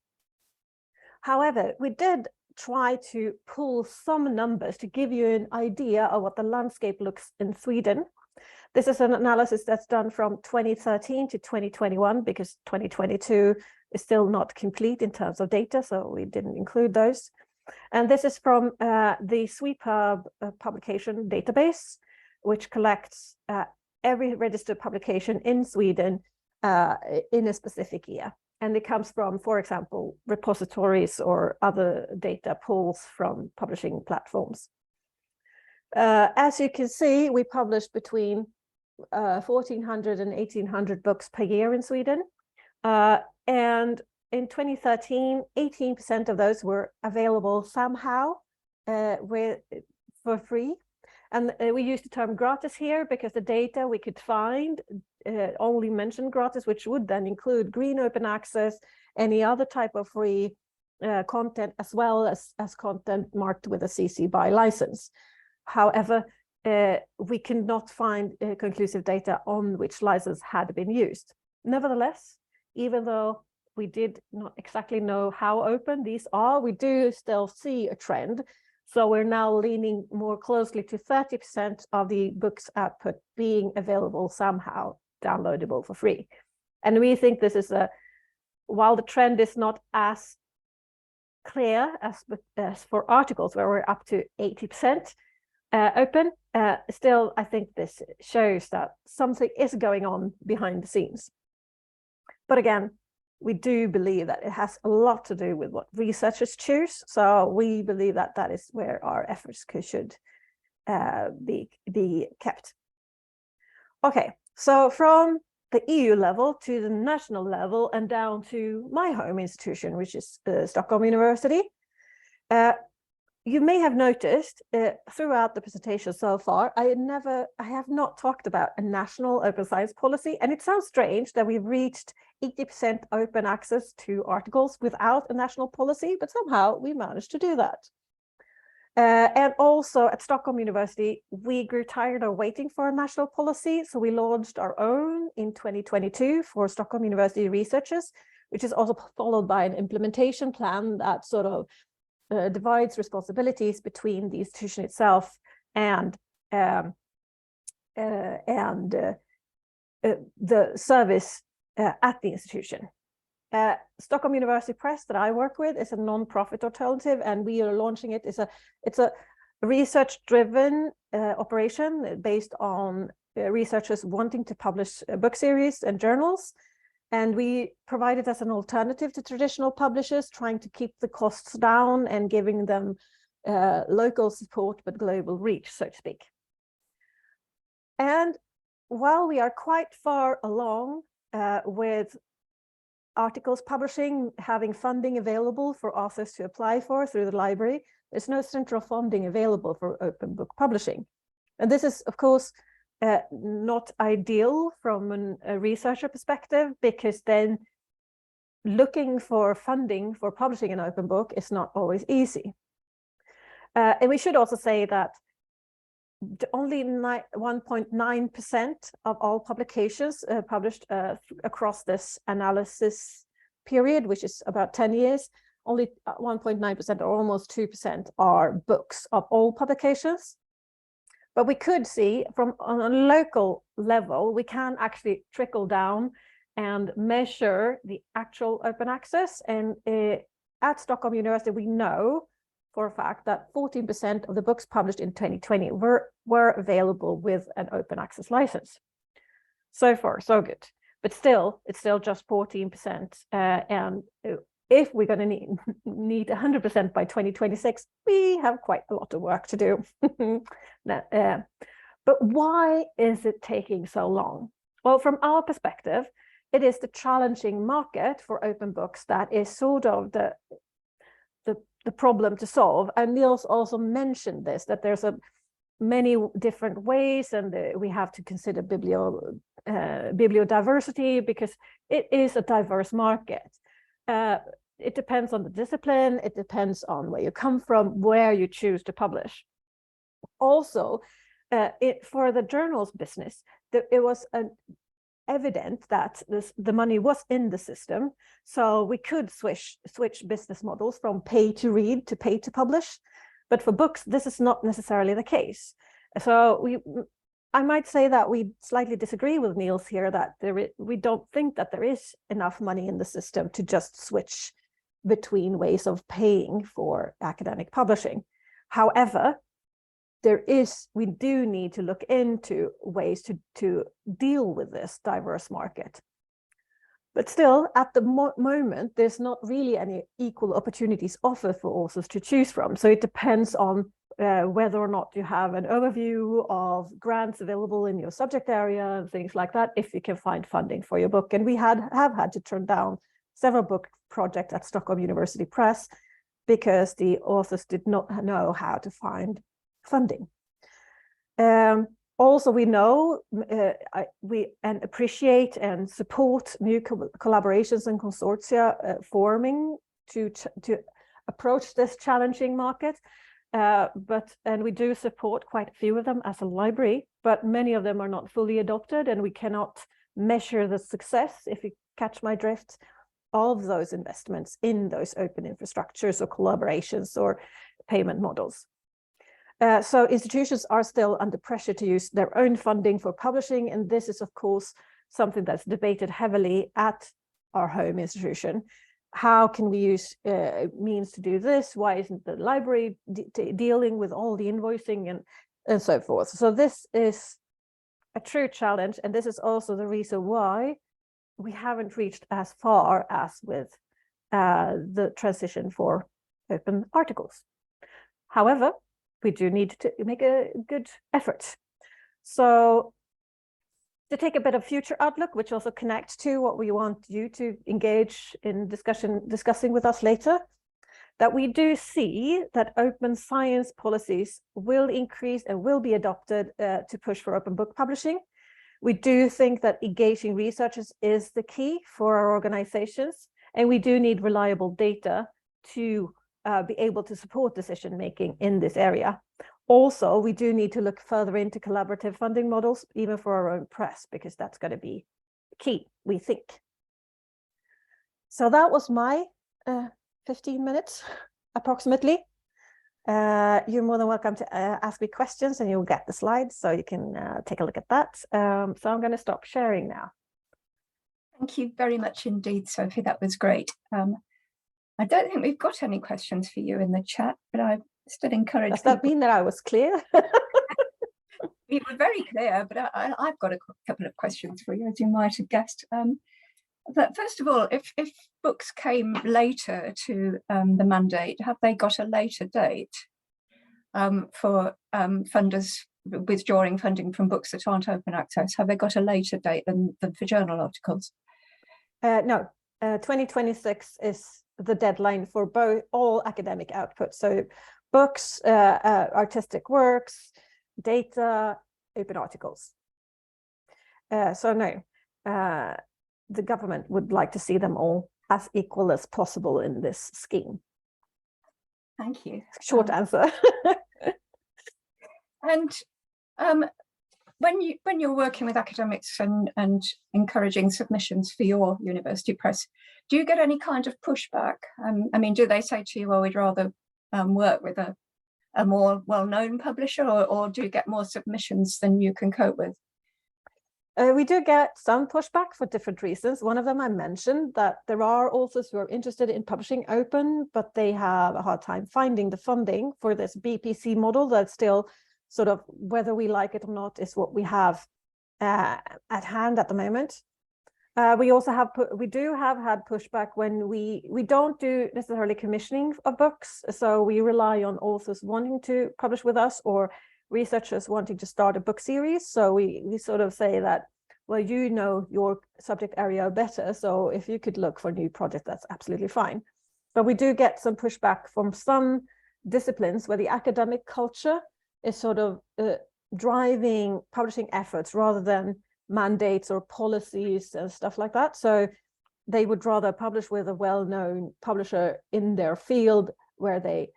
However, we did try to pull some numbers to give you an idea of what the landscape looks in Sweden. This is an analysis that's done from 2013 to 2021, because 2022 is still not complete in terms of data, so we didn't include those. And this is from the SwePub publication database, which collects every registered publication in Sweden in a specific year. And it comes from, for example, repositories or other data pools from publishing platforms. As you can see, we publish between 1,400 and 1,800 books per year in Sweden. And in 2013, 18% of those were available somehow for free. And we use the term gratis here because the data we could find only mentioned gratis, which would then include green open access, any other type of free content, as well as content marked with a CC BY license. However, we cannot find conclusive data on which license had been used. Nevertheless, even though we did not exactly know how open these are, we do still see a trend. So we're now leaning more closely to 30% of the book's output being available somehow, downloadable for free. And we think this is while the trend is not as clear as for articles, where we're up to 80% open, still, I think this shows that something is going on behind the scenes. But again, we do believe that it has a lot to do with what researchers choose. So we believe that that is where our efforts should be kept. Okay, so from the EU level to the national level and down to my home institution, which is Stockholm University. You may have noticed throughout the presentation so far, I have not talked about a national open science policy. And it sounds strange that we've reached 80% open access to articles without a national policy, but somehow we managed to do that. And also at Stockholm University, we grew tired of waiting for a national policy. So we launched our own in 2022 for Stockholm University researchers, which is also followed by an implementation plan that sort of divides responsibilities between the institution itself and the service at the institution. Stockholm University Press that I work with is a non-profit alternative, and we are launching it. It's a research-driven operation based on researchers wanting to publish book series and journals. And we provide it as an alternative to traditional publishers, trying to keep the costs down and giving them local support, but global reach, so to speak. And while we are quite far along with articles publishing, having funding available for authors to apply for through the library, there's no central funding available for open book publishing. And this is, of course, not ideal from a researcher perspective, because then looking for funding for publishing an open book is not always easy. And we should also say that only 1.9% of all publications published across this analysis period, which is about 10 years, only 1.9% or almost 2% are books of all publications. But we could see from on a local level, we can actually trickle down and measure the actual open access. And at Stockholm University, we know for a fact that 14% of the books published in 2020 were available with an open access license. So far, so good. But still, it's still just 14%. And if we're going to need 100% by 2026, we have quite a lot of work to do. But why is it taking so long? Well, from our perspective, it is the challenging market for open books that is sort of the problem to solve. And Niels also mentioned this, that there's many different ways, and we have to consider bibliodiversity, because it is a diverse market. It depends on the discipline, it depends on where you come from, where you choose to publish. Also, for the journals business, it was evident that the money was in the system, so we could switch business models from pay to read to pay to publish. But for books, this is not necessarily the case. So I might say that we slightly disagree with Niels here, that we don't think that there is enough money in the system to just switch between ways of paying for academic publishing. However, we do need to look into ways to deal with this diverse market. But still, at the moment, there's not really any equal opportunities offered for authors to choose from. So it depends on whether or not you have an overview of grants available in your subject area and things like that, if you can find funding for your book. And we have had to turn down several book projects at Stockholm University Press because the authors did not know how to find funding. Also, we know we appreciate and support new collaborations and consortia forming to approach this challenging market. And we do support quite a few of them as a library, but many of them are not fully adopted, and we cannot measure the success, if you catch my drift, of those investments in those open infrastructures or collaborations or payment models. So institutions are still under pressure to use their own funding for publishing, and this is, of course, something that's debated heavily at our home institution. How can we use means to do this? Why isn't the library dealing with all the invoicing and so forth? So this is a true challenge, and this is also the reason why we haven't reached as far as with the transition for open articles. However, we do need to make a good effort. So to take a bit of future outlook, which also connects to what we want you to engage in discussing with us later, that we do see that open science policies will increase and will be adopted to push for open book publishing. We do think that engaging researchers is the key for our organizations, and we do need reliable data to be able to support decision-making in this area. Also, we do need to look further into collaborative funding models, even for our own press, because that's going to be key, we think. So that was my 15 minutes, approximately. You're more than welcome to ask me questions, and you'll get the slides, so you can take a look at that. So I'm going to stop sharing now. Thank you very much indeed, Sophie. That was great. I don't think we've got any questions for you in the chat, but I still encourage Does that mean that I was clear? You were very clear, but I've got a couple of questions for you, as you might have guessed. But first of all, if books came later to the mandate, have they got a later date for funders withdrawing funding from books that aren't open access? Have they got a later date than for journal articles? No, 2026 is the deadline for all academic output. So books, artistic works, data, open articles. So no, the government would like to see them all as equal as possible in this scheme. Thank you. Short answer. And when you're working with academics and encouraging submissions for your university press, do you get any kind of pushback? I mean, do they say to you, well, we'd rather work with a a more well-known publisher, or do you get more submissions than you can cope with? We do get some pushback for different reasons. One of them I mentioned, that there are authors who are interested in publishing open, but they have a hard time finding the funding for this BPC model. That's still sort of, whether we like it or not, is what we have at hand at the moment. We also have had pushback when we don't do necessarily commissioning of books, so we rely on authors wanting to publish with us or researchers wanting to start a book series. So we sort of say that, well, you know your subject area better, so if you could look for a new project, that's absolutely fine. But we do get some pushback from some disciplines where the academic culture is sort of driving publishing efforts rather than mandates or policies and stuff like that. So they would rather publish with a well-known publisher in their field where they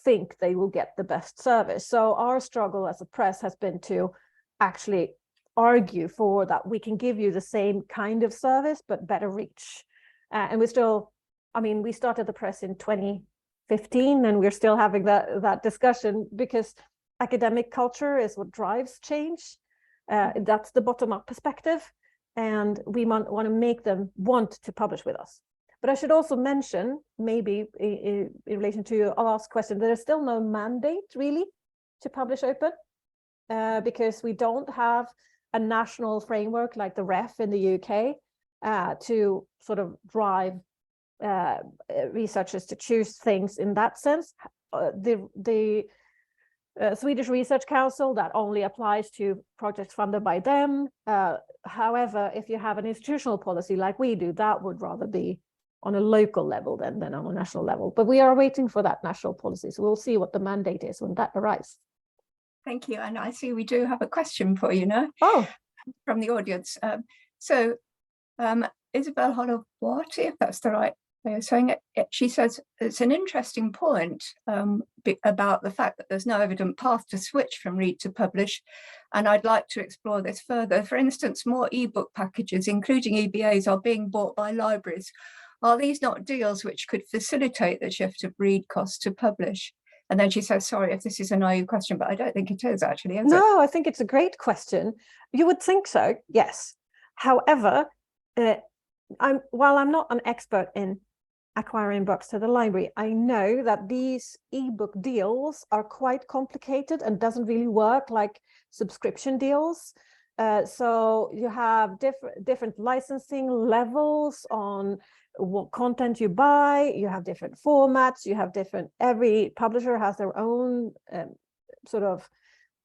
think they will get the best service. So our struggle as a press has been to actually argue for that we can give you the same kind of service but better reach. And we still, I mean, we started the press in 2015 and we're still having that discussion, because academic culture is what drives change. That's the bottom-up perspective, and we want to make them want to publish with us. But I should also mention, maybe in relation to your last question, there is still no mandate really to publish open, because we don't have a national framework like the REF in the UK to sort of drive researchers to choose things in that sense. The Swedish Research Council, that only applies to projects funded by them. However, if you have an institutional policy like we do, that would rather be on a local level than on a national level. But we are waiting for that national policy, so we'll see what the mandate is when that arrives. Thank you. And I see we do have a question for you now. Oh, from the audience. Isabel Holowati, if that's the right way of saying it, she says it's an interesting point about the fact that there's no evident path to switch from read to publish, and I'd like to explore this further. For instance, more ebook packages, including EBAs, are being bought by libraries. Are these not deals which could facilitate the shift of read costs to publish? And then she says, sorry if this is a naive question, but I don't think it is actually, is it? no, I think it's a great question. You would think so, yes. However, while I'm not an expert in acquiring books to the library, I know that these ebook deals are quite complicated and doesn't really work like subscription deals. So you have different licensing levels on what content you buy, you have different formats, you have every publisher has their own sort of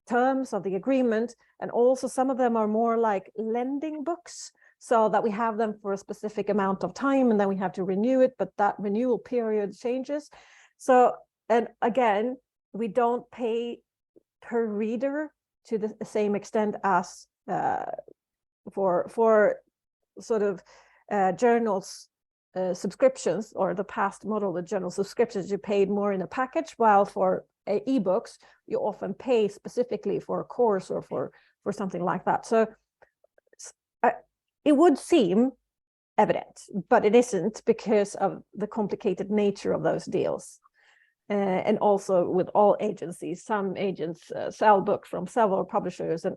terms of the agreement, and also some of them are more like lending books, so that we have them for a specific amount of time and then we have to renew it, but that renewal period changes. So, and again, we don't pay per reader to the same extent as for sort of journals subscriptions, or the past model with journal subscriptions, you paid more in a package, while for ebooks you often pay specifically for a course or for something like that. So it would seem evident, but it isn't, because of the complicated nature of those deals. And also with all agencies, some agents sell books from several publishers, and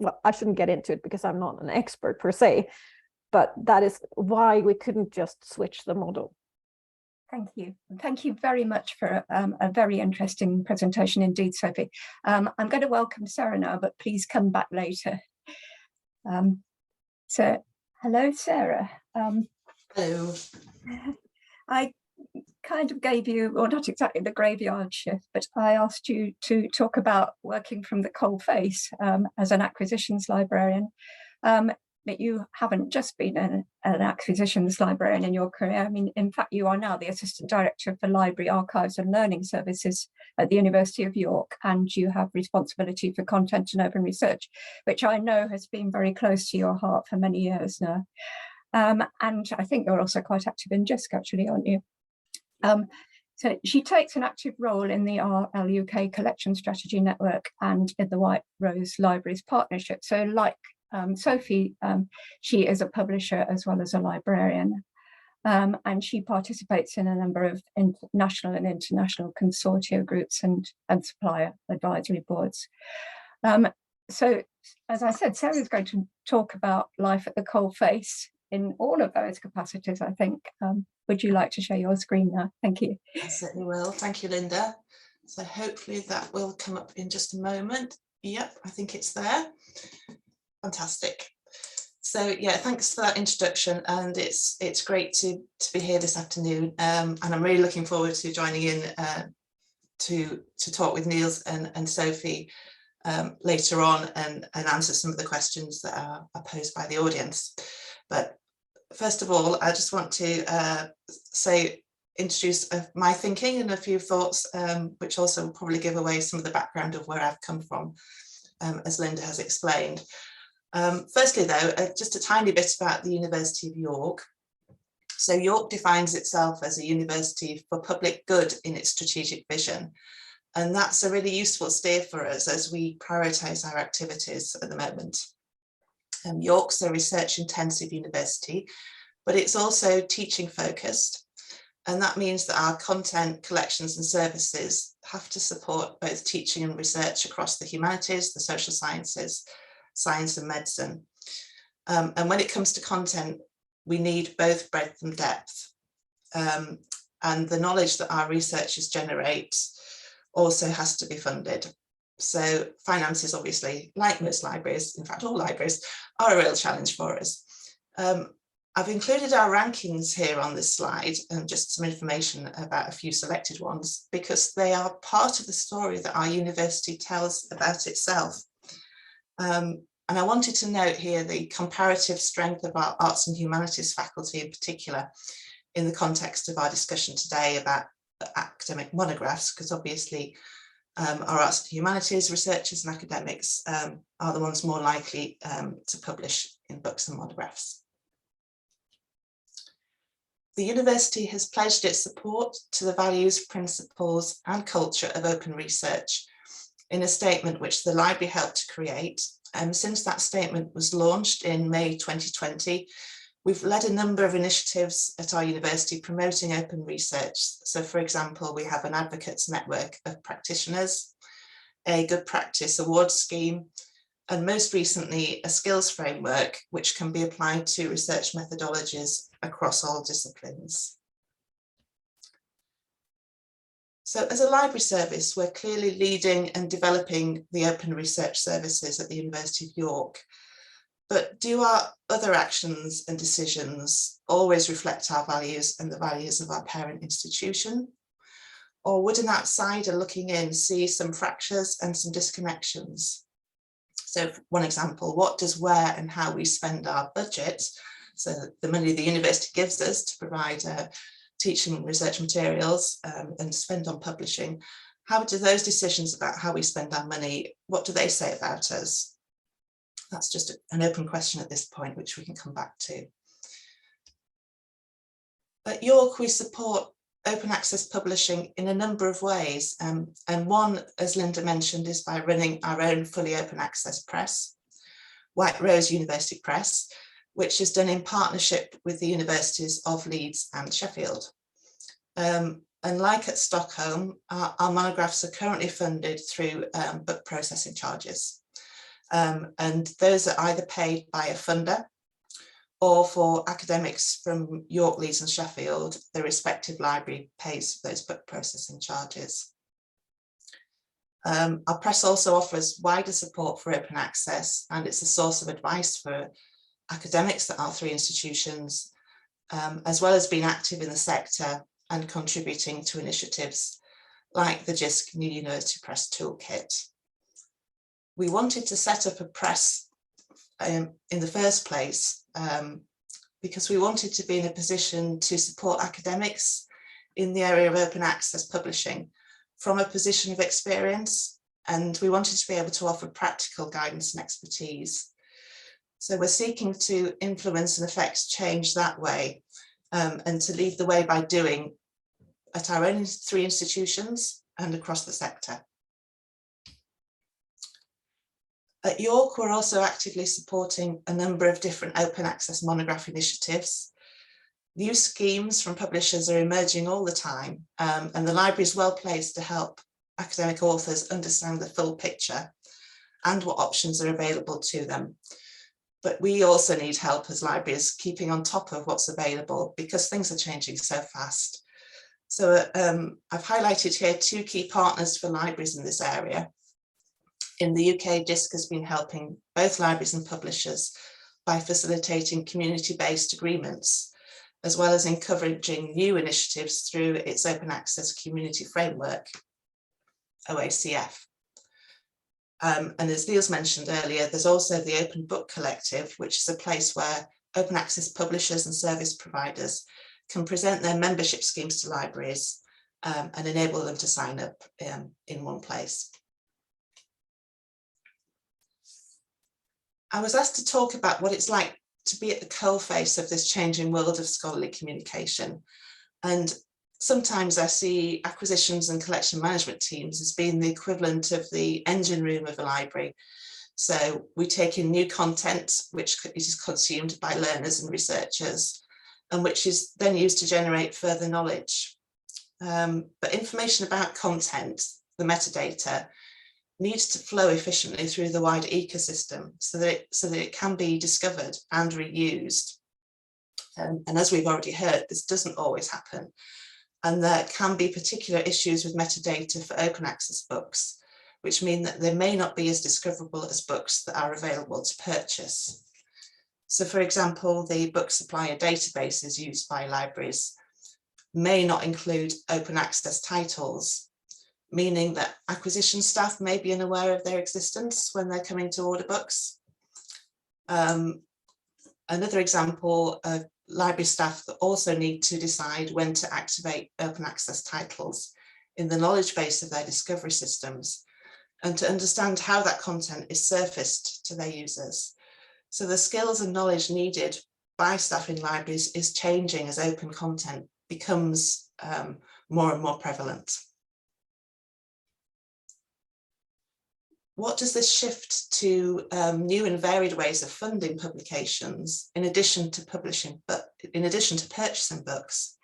well, I shouldn't get into it because I'm not an expert per se, but that is why we couldn't just switch the model. Thank you. Thank you very much for a very interesting presentation indeed, Sophie. I'm going to welcome Sarah now, but please come back later. So, hello, Sarah. Hello. I kind of gave you, or not exactly the graveyard shift, but I asked you to talk about working from the cold face as an acquisitions librarian. That you haven't just been an acquisitions librarian in your career. I mean, in fact, you are now the Assistant Director for Library Archives and Learning Services at the University of York, and you have responsibility for content and open research, which I know has been very close to your heart for many years now. And I think you're also quite active in JISC, actually, aren't you? So she takes an active role in the RL UK Collection Strategy Network and in the White Rose Libraries Partnership. So like Sophie, she is a publisher as well as a librarian. and she participates in a number of national and international consortia groups and supplier advisory boards. So, as I said, Sarah's going to talk about life at the coalface in all of those capacities, I think. Would you like to share your screen now? Thank you. I certainly will. Thank you, Linda. So hopefully that will come up in just a moment. Yep, I think it's there. Fantastic. So yeah, thanks for that introduction, and it's great to be here this afternoon, and I'm really looking forward to joining in to talk with Niels and Sophie later on and answer some of the questions that are posed by the audience. But first of all, I just want to introduce my thinking and a few thoughts, which also will probably give away some of the background of where I've come from, as Linda has explained. Firstly, though, just a tiny bit about the University of York. So York defines itself as a university for public good in its strategic vision. And that's a really useful steer for us as we prioritise our activities at the moment. York's a research-intensive university, but it's also teaching focused. And that means that our content, collections and services have to support both teaching and research across the humanities, the social sciences, science and medicine. And when it comes to content, we need both breadth and depth. And the knowledge that our researchers generate also has to be funded. So finances, obviously, like most libraries, in fact, all libraries, are a real challenge for us. I've included our rankings here on this slide and just some information about a few selected ones, because they are part of the story that our university tells about itself. And I wanted to note here the comparative strength of our arts and humanities faculty in particular, in the context of our discussion today about academic monographs, because obviously our arts and humanities researchers and academics are the ones more likely to publish in books and monographs. The university has pledged its support to the values, principles and culture of open research in a statement which the library helped to create. And since that statement was launched in May 2020, we've led a number of initiatives at our university promoting open research. So for example, we have an advocates network of practitioners, a good practice awards scheme, and most recently a skills framework which can be applied to research methodologies across all disciplines. So as a library service, we're clearly leading and developing the open research services at the University of York. But do our other actions and decisions always reflect our values and the values of our parent institution? Or would an outsider looking in see some fractures and some disconnections? So one example, what does where and how we spend our budget, so the money the university gives us to provide teaching and research materials and spend on publishing, how do those decisions about how we spend our money, what do they say about us? That's just an open question at this point, which we can come back to. At York, we support open access publishing in a number of ways. And one, as Linda mentioned, is by running our own fully open access press, White Rose University Press, which is done in partnership with the universities of Leeds and Sheffield. And like at Stockholm, our monographs are currently funded through book processing charges. And those are either paid by a funder or for academics from York, Leeds and Sheffield, the respective library pays for those book processing charges. Our press also offers wider support for open access, and it's a source of advice for academics at our three institutions, as well as being active in the sector and contributing to initiatives like the JISC New University Press Toolkit. We wanted to set up a press in the first place because we wanted to be in a position to support academics in the area of open access publishing from a position of experience, and we wanted to be able to offer practical guidance and expertise. So we're seeking to influence and affect change that way, and to lead the way by doing at our own three institutions and across the sector. At York, we're also actively supporting a number of different open access monograph initiatives. New schemes from publishers are emerging all the time, and the library is well placed to help academic authors understand the full picture and what options are available to them. But we also need help as libraries keeping on top of what's available, because things are changing so fast. So I've highlighted here 2 key partners for libraries in this area. In the UK, DISC has been helping both libraries and publishers by facilitating community-based agreements, as well as encouraging new initiatives through its Open Access Community Framework, OACF. And as Niels mentioned earlier, there's also the Open Book Collective, which is a place where open access publishers and service providers can present their membership schemes to libraries and enable them to sign up in one place. I was asked to talk about what it's like to be at the coalface of this changing world of scholarly communication. And sometimes I see acquisitions and collection management teams as being the equivalent of the engine room of a library. So we take in new content, which is consumed by learners and researchers, and which is then used to generate further knowledge. But information about content, the metadata, needs to flow efficiently through the wider ecosystem so that it can be discovered and reused. And as we've already heard, this doesn't always happen. And there can be particular issues with metadata for open access books, which mean that they may not be as discoverable as books that are available to purchase. So for example, the book supplier databases used by libraries may not include open access titles, meaning that acquisition staff may be unaware of their existence when they're coming to order books. Another example, library staff that also need to decide when to activate open access titles in the knowledge base of their discovery systems, and to understand how that content is surfaced to their users. So the skills and knowledge needed by staff in libraries is changing as open content becomes more and more prevalent. What does this shift to new and varied ways of funding publications, in addition to purchasing books,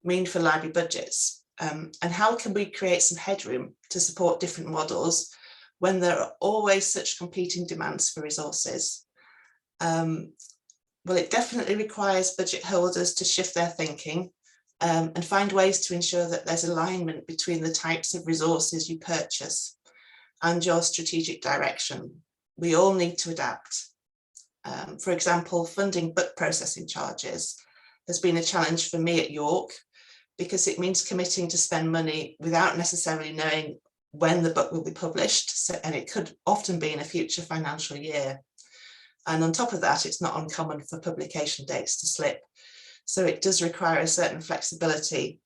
mean for library budgets? And how can we create some headroom to support different models when there are always such competing demands for resources? Well, it definitely requires budget holders to shift their thinking and find ways to ensure that there's alignment between the types of resources you purchase and your strategic direction. We all need to adapt. For example, funding book processing charges has been a challenge for me at York, because it means committing to spend money without necessarily knowing when the book will be published. So, and it could often be in a future financial year. And on top of that, it's not uncommon for publication dates to slip. So it does require a certain flexibility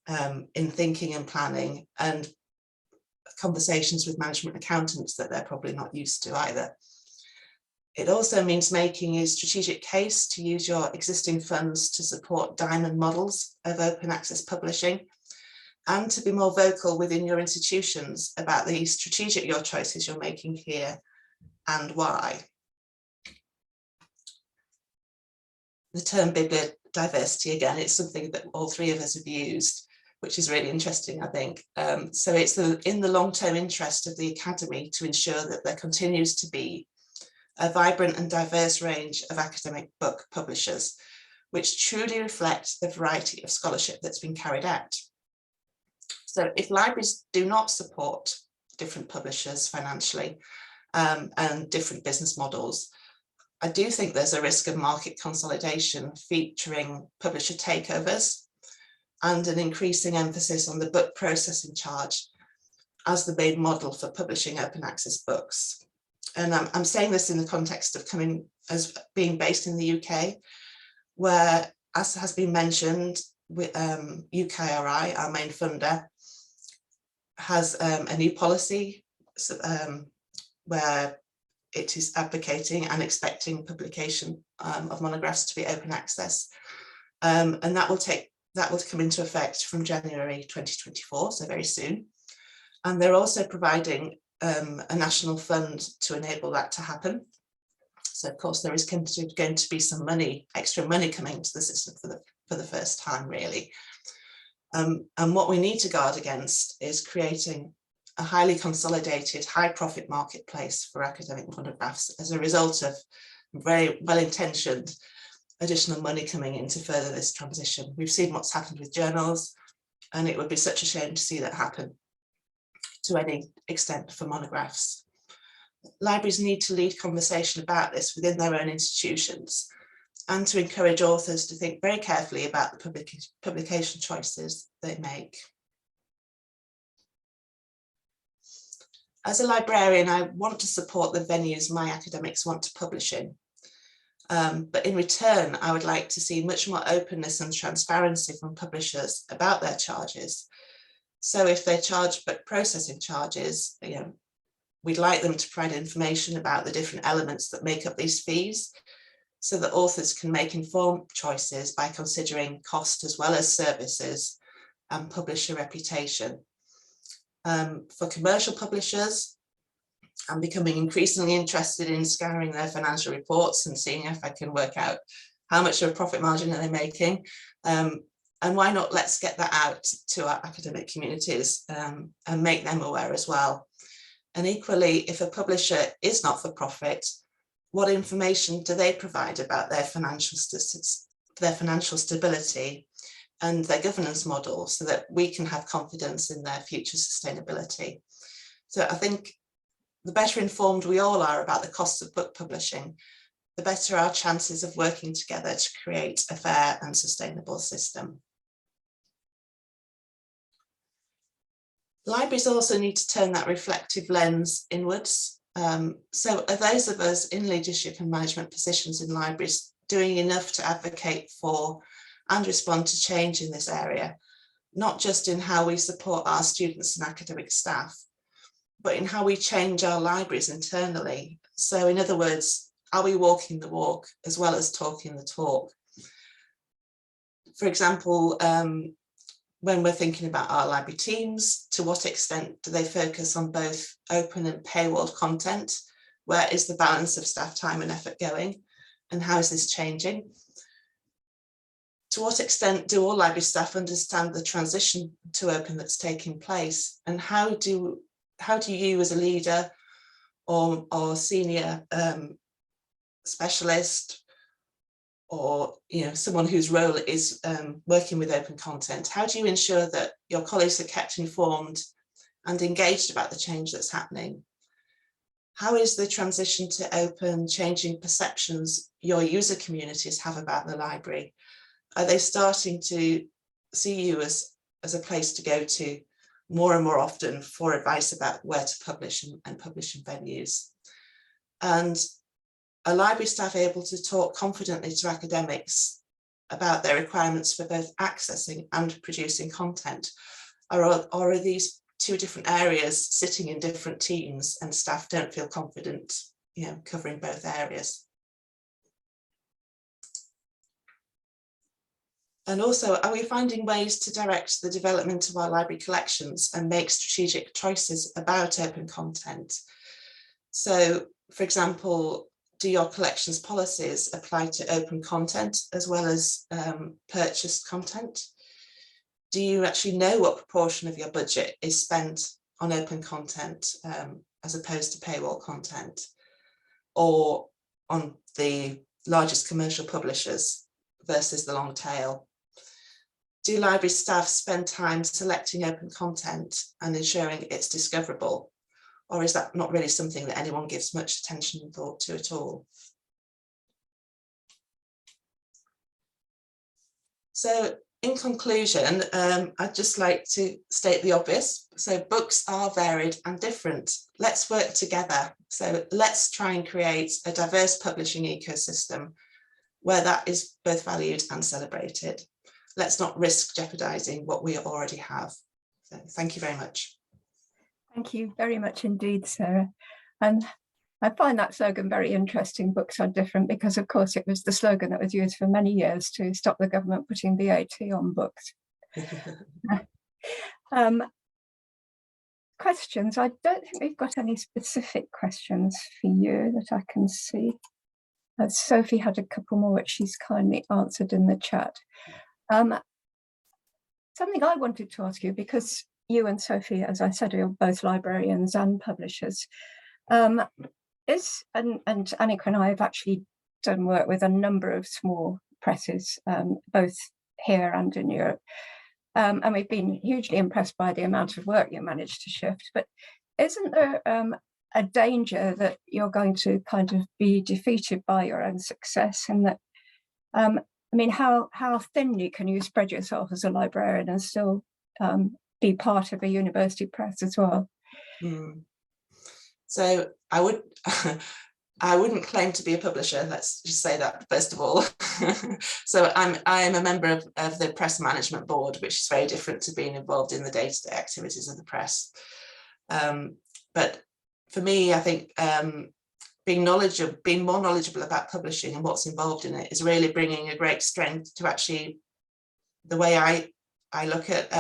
in thinking and planning, and conversations with management accountants that they're probably not used to either. It also means making a strategic case to use your existing funds to support diamond models of open access publishing, and to be more vocal within your institutions about the strategic choices you're making here and why. The term bibliodiversity, again, it's something that all 3 of us have used, which is really interesting, I think. So it's in the long-term interest of the Academy to ensure that there continues to be a vibrant and diverse range of academic book publishers, which truly reflect the variety of scholarship that's been carried out. So if libraries do not support different publishers financially and different business models, I do think there's a risk of market consolidation featuring publisher takeovers and an increasing emphasis on the book processing charge as the main model for publishing open access books. And I'm saying this in the context of being based in the UK, where, as has been mentioned, UKRI, our main funder, has a new policy where it is advocating and expecting publication of monographs to be open access. And that will come into effect from January 2024, so very soon. And they're also providing a national fund to enable that to happen. So of course there is going to be some money, extra money coming into the system for the first time, really. And what we need to guard against is creating a highly consolidated, high profit marketplace for academic monographs as a result of very well-intentioned additional money coming in to further this transition. We've seen what's happened with journals, and it would be such a shame to see that happen to any extent for monographs. Libraries need to lead conversation about this within their own institutions, and to encourage authors to think very carefully about the publication choices they make. As a librarian, I want to support the venues my academics want to publish in. But in return, I would like to see much more openness and transparency from publishers about their charges. So if they charge book processing charges, we'd like them to provide information about the different elements that make up these fees, so that authors can make informed choices by considering cost as well as services and publisher reputation. For commercial publishers, I'm becoming increasingly interested in scouring their financial reports and seeing if I can work out how much of a profit margin are they making. And why not, let's get that out to our academic communities and make them aware as well. And equally, if a publisher is not for profit, what information do they provide about their financial stability and their governance model, so that we can have confidence in their future sustainability? So I think the better informed we all are about the costs of book publishing, the better our chances of working together to create a fair and sustainable system. Libraries also need to turn that reflective lens inwards. So are those of us in leadership and management positions in libraries doing enough to advocate for and respond to change in this area, not just in how we support our students and academic staff, but in how we change our libraries internally? So in other words, are we walking the walk as well as talking the talk? For example, when we're thinking about our library teams, to what extent do they focus on both open and paywalled content? Where is the balance of staff time and effort going? And how is this changing? To what extent do all library staff understand the transition to open that's taking place? And how do you as a leader or senior specialist, or someone whose role is working with open content, how do you ensure that your colleagues are kept informed and engaged about the change that's happening? How is the transition to open changing perceptions your user communities have about the library? Are they starting to see you as a place to go to more and more often for advice about where to publish and publishing venues? And are library staff able to talk confidently to academics about their requirements for both accessing and producing content? Or are these two different areas sitting in different teams and staff don't feel confident, covering both areas? And also, are we finding ways to direct the development of our library collections and make strategic choices about open content? So, for example, do your collections policies apply to open content as well as purchased content? Do you actually know what proportion of your budget is spent on open content as opposed to paywall content, or on the largest commercial publishers versus the long tail? Do library staff spend time selecting open content and ensuring it's discoverable? Or is that not really something that anyone gives much attention and thought to at all? So in conclusion, I'd just like to state the obvious. So books are varied and different. Let's work together. So let's try and create a diverse publishing ecosystem where that is both valued and celebrated. Let's not risk jeopardizing what we already have. So thank you very much. Thank you very much indeed, Sarah. And I find that slogan very interesting, books are different, because of course it was the slogan that was used for many years to stop the government putting VAT on books. Questions? I don't think we've got any specific questions for you that I can see. Sophie had a couple more which she's kindly answered in the chat. Something I wanted to ask you, because you and Sophie, as I said, are both librarians and publishers, and Annika and I have actually done work with a number of small presses, both here and in Europe. And we've been hugely impressed by the amount of work you managed to shift. But isn't there a danger that you're going to kind of be defeated by your own success? And that, I mean, how thinly can you spread yourself as a librarian and still be part of a university press as well? So I would I wouldn't claim to be a publisher, let's just say that first of all. So I'm a member of the press management board, which is very different to being involved in the day-to-day activities of the press. But for me, I think being more knowledgeable about publishing and what's involved in it is really bringing a great strength to actually the way I look at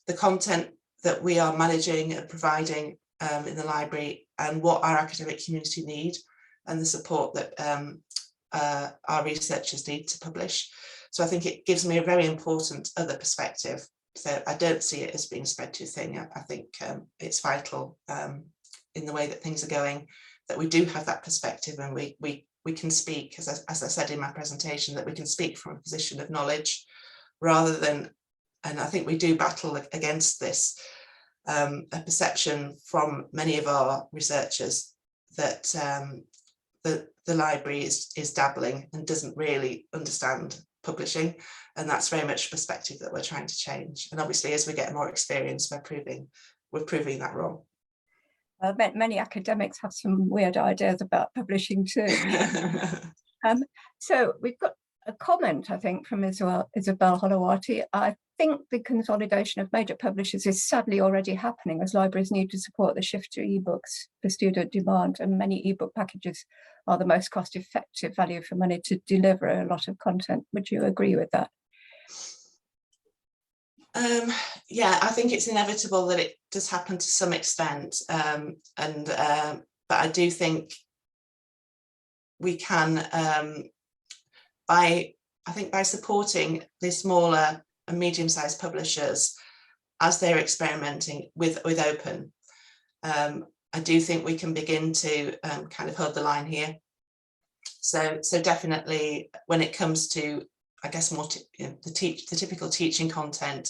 the content that we are managing and providing in the library, and what our academic community need, and the support that our researchers need to publish. So I think it gives me a very important other perspective. So I don't see it as being spread too thin. I think it's vital in the way that things are going, that we do have that perspective, and we can speak, as I said in my presentation, that we can speak from a position of knowledge rather than, and I think we do battle against this, a perception from many of our researchers that the library is dabbling and doesn't really understand publishing, and that's very much a perspective that we're trying to change. And obviously, as we get more experience, we're proving that wrong. Many academics have some weird ideas about publishing too. So we've got a comment, I think, from Isabel Holowati. I think the consolidation of major publishers is sadly already happening, as libraries need to support the shift to ebooks for student demand, and many ebook packages are the most cost-effective value for money to deliver a lot of content. Would you agree with that? Yeah, I think it's inevitable that it does happen to some extent, but I do think we can, by supporting the smaller and medium-sized publishers as they're experimenting with open, I do think we can begin to kind of hold the line here. So definitely when it comes to, I guess, more the typical teaching content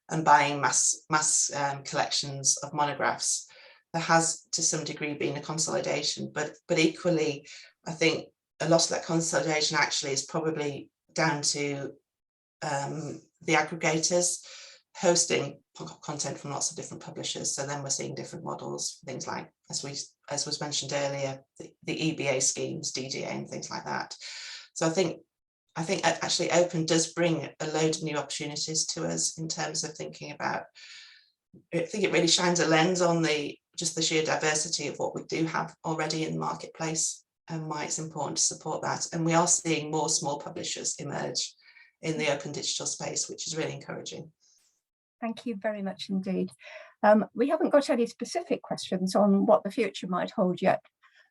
and buying mass collections of monographs, there has to some degree been a consolidation, but equally, I think a lot of that consolidation actually is probably down to the aggregators hosting content from lots of different publishers. So then we're seeing different models, things like, as was mentioned earlier, the EBA schemes, DDA, and things like that. So I think actually open does bring a load of new opportunities to us in terms of thinking about, I think it really shines a lens on just the sheer diversity of what we do have already in the marketplace, and why it's important to support that. And we are seeing more small publishers emerge in the open digital space, which is really encouraging. Thank you very much indeed. We haven't got any specific questions on what the future might hold yet,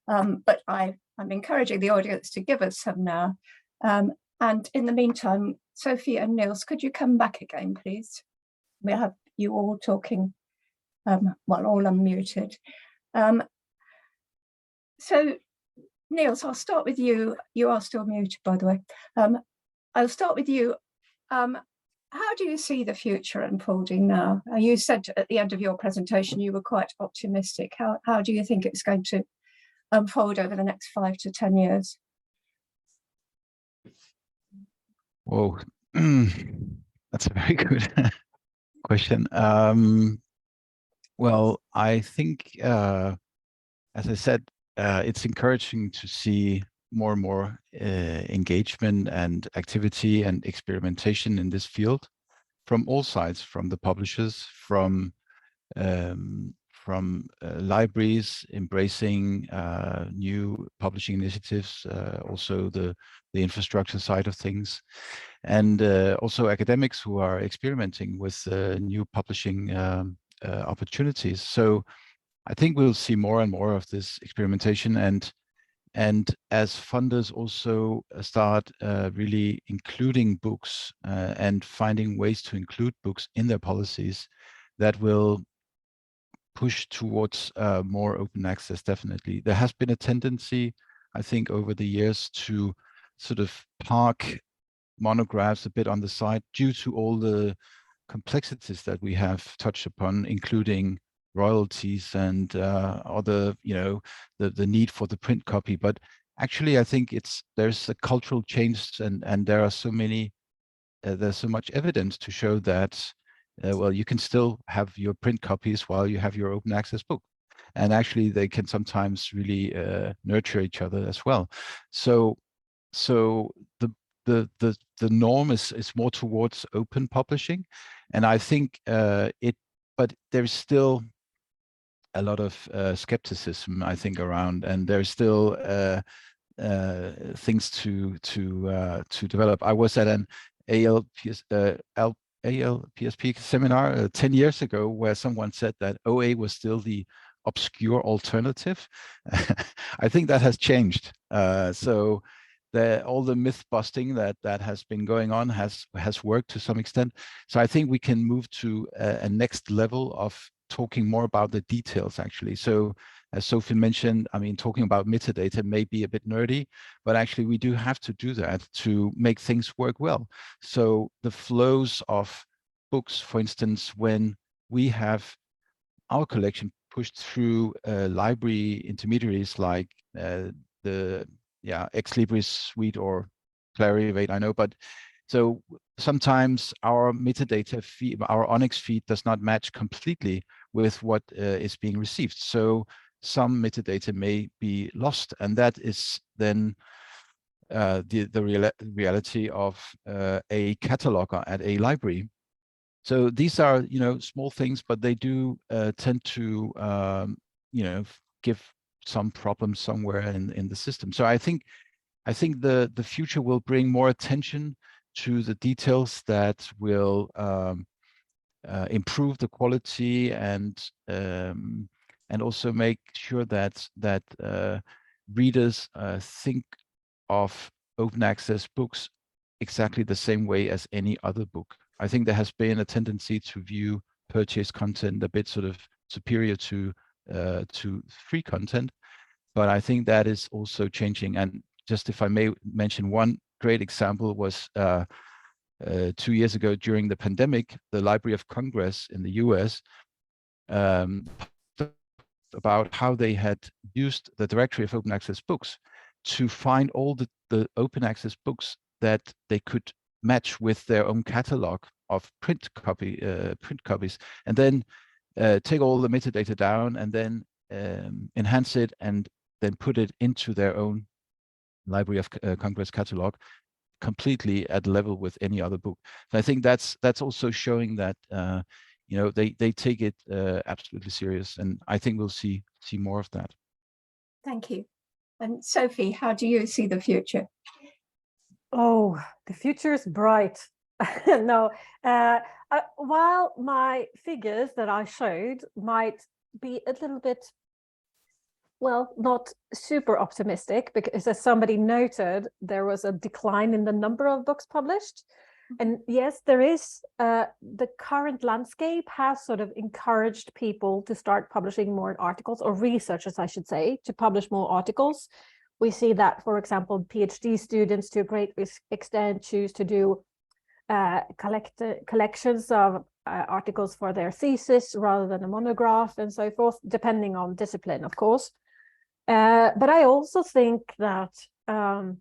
but I'm encouraging the audience to give us some now. And in the meantime, Sophie and Niels, could you come back again, please? We'll have you all talking, all unmuted. So Niels, I'll start with you. You are still muted, by the way. I'll start with you. How do you see the future unfolding now? You said at the end of your presentation you were quite optimistic. How do you think it's going to unfold over the next 5 to 10 years? Whoa, that's a very good question. Well, I think, as I said, it's encouraging to see more and more engagement and activity and experimentation in this field from all sides, from the publishers, from libraries embracing new publishing initiatives, also the infrastructure side of things, and also academics who are experimenting with new publishing opportunities. So I think we'll see more and more of this experimentation, and And as funders also start really including books and finding ways to include books in their policies, that will push towards more open access, definitely. There has been a tendency, I think, over the years to sort of park monographs a bit on the side due to all the complexities that we have touched upon, including royalties and other, the need for the print copy. But actually, I think there's a cultural change, and there are so many, there's so much evidence to show that, well, you can still have your print copies while you have your open access book. And actually, they can sometimes really nurture each other as well. So the norm is more towards open publishing, and I think but there's still a lot of skepticism, I think, around, and there's still things to develop. I was at an ALPSP seminar 10 years ago where someone said that OA was still the obscure alternative. I think that has changed. So all the myth busting that has been going on has worked to some extent. So I think we can move to a next level of talking more about the details, actually. So as Sophie mentioned, I mean, talking about metadata may be a bit nerdy, but actually we do have to do that to make things work well. So the flows of books, for instance, when we have our collection pushed through library intermediaries like the Ex Libris suite or Clarivate, I know, but so sometimes our metadata feed, our Onyx feed, does not match completely with what is being received. So some metadata may be lost, and that is then the reality of a cataloger at a library. So these are, small things, but they do tend to, give some problems somewhere in the system. So I think the future will bring more attention to the details that will improve the quality and also make sure that readers think of open access books exactly the same way as any other book. I think there has been a tendency to view purchase content a bit sort of superior to free content, but I think that is also changing. And just if I may mention, one great example was 2 years ago during the pandemic, the Library of Congress in the US about how they had used the directory of open access books to find all the open access books that they could match with their own catalog of print copies, and then take all the metadata down and then enhance it and then put it into their own Library of Congress catalog, completely at level with any other book. So I think that's also showing that they take it absolutely serious, and I think we'll see more of that. Thank you. And Sophie, how do you see the future? Oh, the future is bright. No, while my figures that I showed might be a little bit, well, not super optimistic, because as somebody noted, there was a decline in the number of books published. And yes, there is, the current landscape has sort of encouraged people to start publishing more articles, or researchers, I should say, to publish more articles. We see that, for example, PhD students to a great extent choose to do collections of articles for their thesis rather than a monograph and so forth, depending on discipline, of course. But I also think that I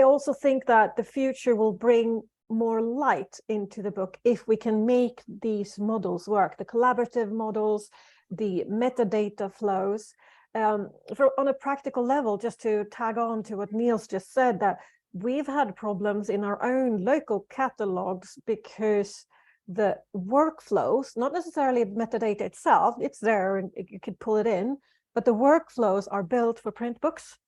also think that the future will bring more light into the book if we can make these models work, the collaborative models, the metadata flows. On a practical level, just to tag on to what Niels just said, that we've had problems in our own local catalogs because the workflows, not necessarily metadata itself, it's there and you could pull it in, but the workflows are built for print books.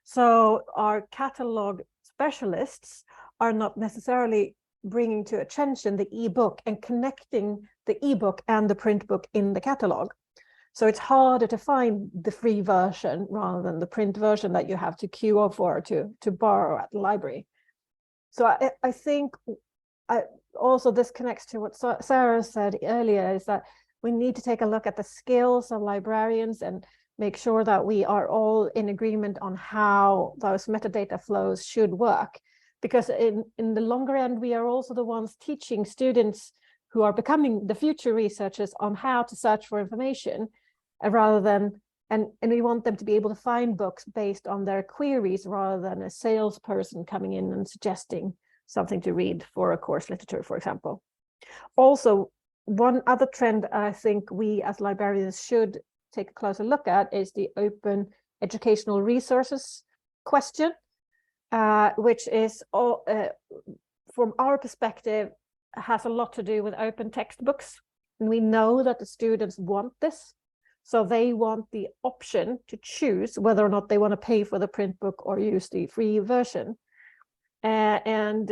So our catalog specialists are not necessarily bringing to attention the ebook and connecting the ebook and the print book in the catalog. So it's harder to find the free version rather than the print version that you have to queue up for to borrow at the library. So I think also this connects to what Sarah said earlier, is that we need to take a look at the skills of librarians and make sure that we are all in agreement on how those metadata flows should work. Because in the longer end, we are also the ones teaching students who are becoming the future researchers on how to search for information, rather than, and we want them to be able to find books based on their queries rather than a salesperson coming in and suggesting something to read for a course literature, for example. Also, one other trend I think we as librarians should take a closer look at is the open educational resources question, which is, from our perspective, has a lot to do with open textbooks. And we know that the students want this. So they want the option to choose whether or not they want to pay for the print book or use the free version. And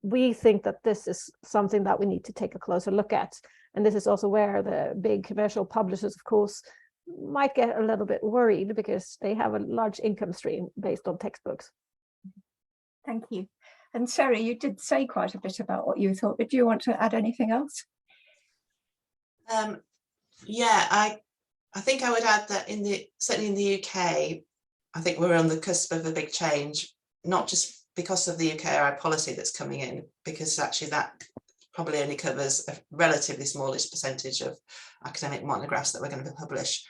we think that this is something that we need to take a closer look at. And this is also where the big commercial publishers, of course, might get a little bit worried because they have a large income stream based on textbooks. Thank you. And Sarah, you did say quite a bit about what you thought, but do you want to add anything else? Yeah, I think I would add that certainly in the UK, I think we're on the cusp of a big change, not just because of the UKRI policy that's coming in, because actually that probably only covers a relatively smallish percentage of academic monographs that we're going to publish.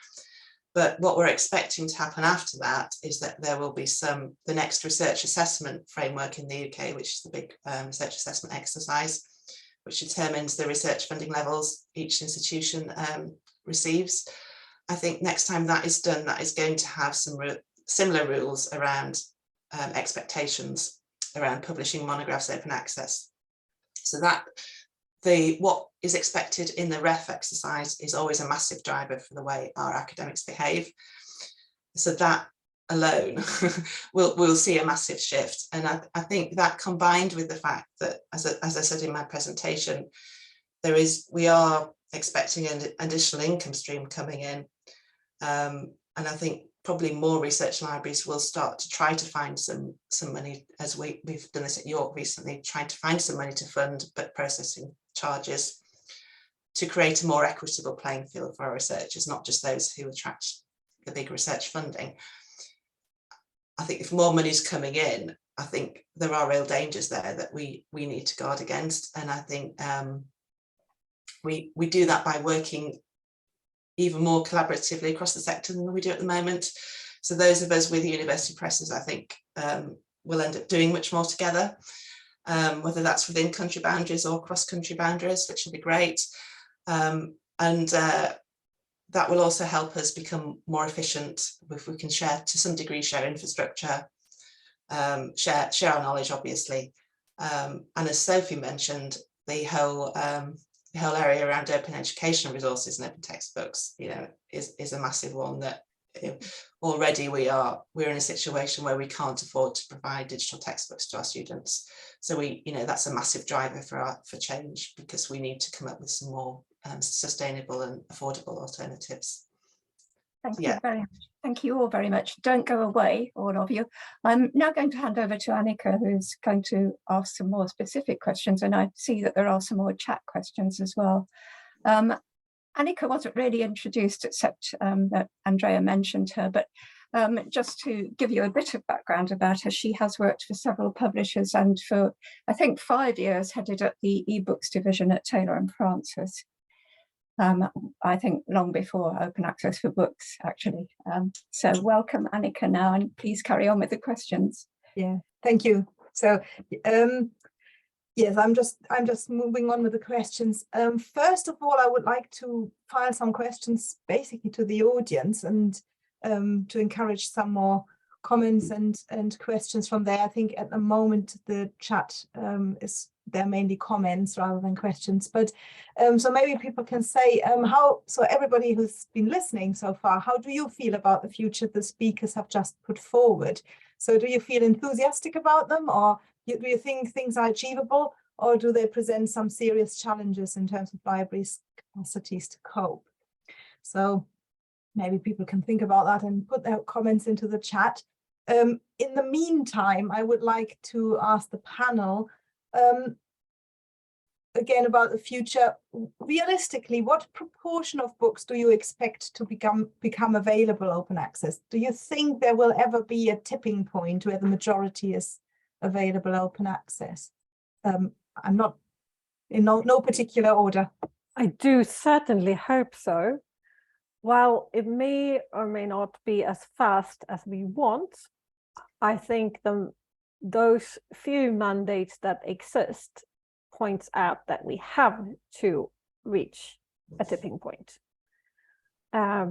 But what we're expecting to happen after that is that there will be the next research assessment framework in the UK, which is the big research assessment exercise, which determines the research funding levels each institution receives. I think next time that is done, that is going to have some similar rules around expectations around publishing monographs open access. So that what is expected in the REF exercise is always a massive driver for the way our academics behave. So that alone we'll see a massive shift. And I think that, combined with the fact that, as I said in my presentation, we are expecting an additional income stream coming in. And I think probably more research libraries will start to try to find some money, as we've done this at York recently, trying to find some money to fund book processing charges to create a more equitable playing field for our researchers, not just those who attract the big research funding. I think if more money is coming in, I think there are real dangers there that we need to guard against. And I think we do that by working even more collaboratively across the sector than we do at the moment. So those of us with university presses, I think, will end up doing much more together, whether that's within country boundaries or cross-country boundaries, which will be great. That will also help us become more efficient if we can to some degree, share infrastructure, share our knowledge, obviously. And as Sophie mentioned, the whole area around open educational resources and open textbooks, is a massive one that already we're in a situation where we can't afford to provide digital textbooks to our students. So that's a massive driver for change, because we need to come up with some more sustainable and affordable alternatives. Thank you very much. Thank you all very much. Don't go away, all of you. I'm now going to hand over to Annika, who's going to ask some more specific questions, and I see that there are some more chat questions as well. Annika wasn't really introduced, except that Andrea mentioned her, but just to give you a bit of background about her, she has worked for several publishers and for, I think, 5 years headed up the ebooks division at Taylor and Francis. I think long before open access for books, actually. So welcome, Annika, now, and please carry on with the questions. Yeah, thank you. So yes, I'm just moving on with the questions. First of all, I would like to file some questions basically to the audience, and to encourage some more comments and questions from there. I think at the moment the chat they're mainly comments rather than questions, but so maybe people can say so everybody who's been listening so far, how do you feel about the future the speakers have just put forward? So do you feel enthusiastic about them, or do you think things are achievable, or do they present some serious challenges in terms of libraries' capacities to cope? So maybe people can think about that and put their comments into the chat. In the meantime, I would like to ask the panel again about the future. Realistically, what proportion of books do you expect to become available open access? Do you think there will ever be a tipping point where the majority is available open access? I'm not in no particular order. I do certainly hope so. While it may or may not be as fast as we want, I think those few mandates that exist points out that we have to reach a tipping point,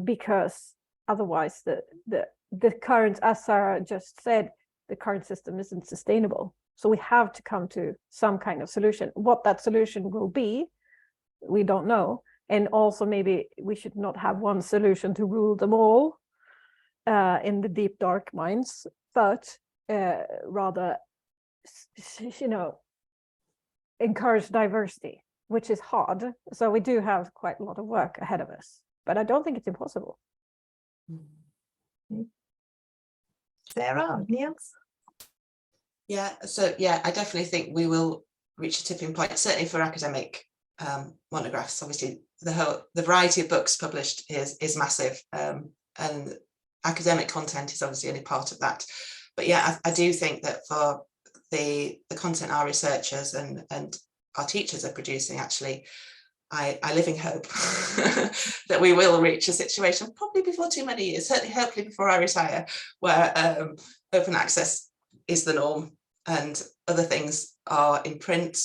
because otherwise the current, as Sarah just said, the current system isn't sustainable. So we have to come to some kind of solution. What that solution will be, we don't know. And also maybe we should not have one solution to rule them all in the deep dark mines, but rather, you know, encourage diversity, which is hard. So we do have quite a lot of work ahead of us, but I don't think it's impossible. Sarah, Niels? Yeah, so yeah, I definitely think we will reach a tipping point, certainly for academic monographs. Obviously, the variety of books published is massive, and academic content is obviously only part of that. But yeah, I do think that for the content our researchers and our teachers are producing, actually, I live in hope that we will reach a situation, probably before too many years, certainly hopefully before I retire, where open access is the norm and other things are in print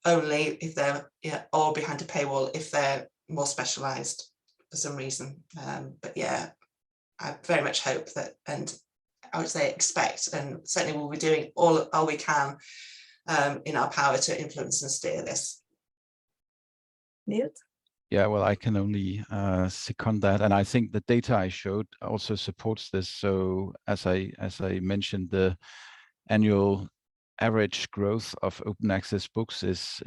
only if they're, or behind a paywall if they're more specialized for some reason. But yeah, I very much hope that, and I would say expect, and certainly we'll be doing all we can in our power to influence and steer this. Niels? Yeah, well, I can only second that, and I think the data I showed also supports this. So as I mentioned, the annual average growth of open access books is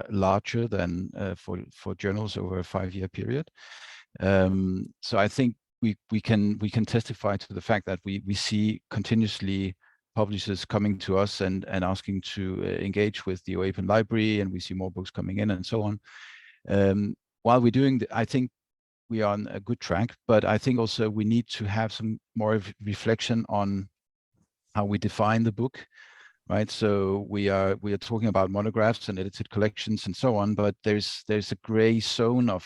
larger than for journals over a 5-year period. So I think we can testify to the fact that we see continuously publishers coming to us and asking to engage with the open library, and we see more books coming in and so on. While we're doing I think we are on a good track, but I think also we need to have some more reflection on how we define the book, right? So we are talking about monographs and edited collections and so on, but there's a gray zone of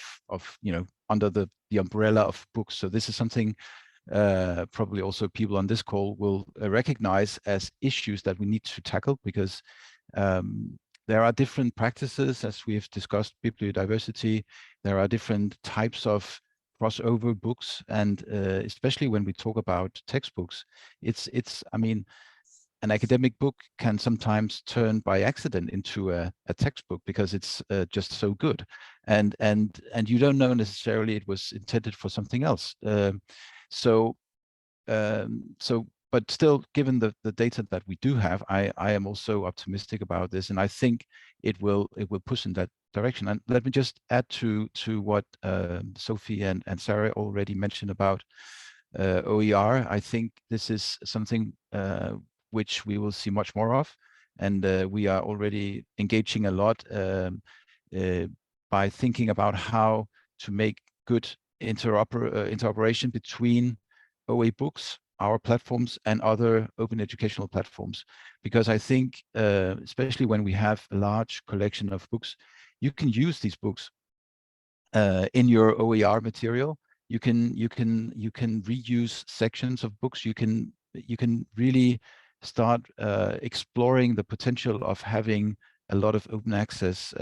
under the umbrella of books. So this is something probably also people on this call will recognize as issues that we need to tackle, because there are different practices, as we have discussed, bibliodiversity. There are different types of crossover books, and especially when we talk about textbooks, I mean, an academic book can sometimes turn by accident into a textbook because it's just so good, and you don't know necessarily it was intended for something else. But still, given the data that we do have, I am also optimistic about this, and I think it will push in that direction. And let me just add to what Sophie and Sarah already mentioned about OER. I think this is something which we will see much more of, and we are already engaging a lot by thinking about how to make good interoperation between OA books, our platforms, and other open educational platforms. Because I think, especially when we have a large collection of books, you can use these books in your OER material. You can reuse sections of books. You can really start exploring the potential of having a lot of open access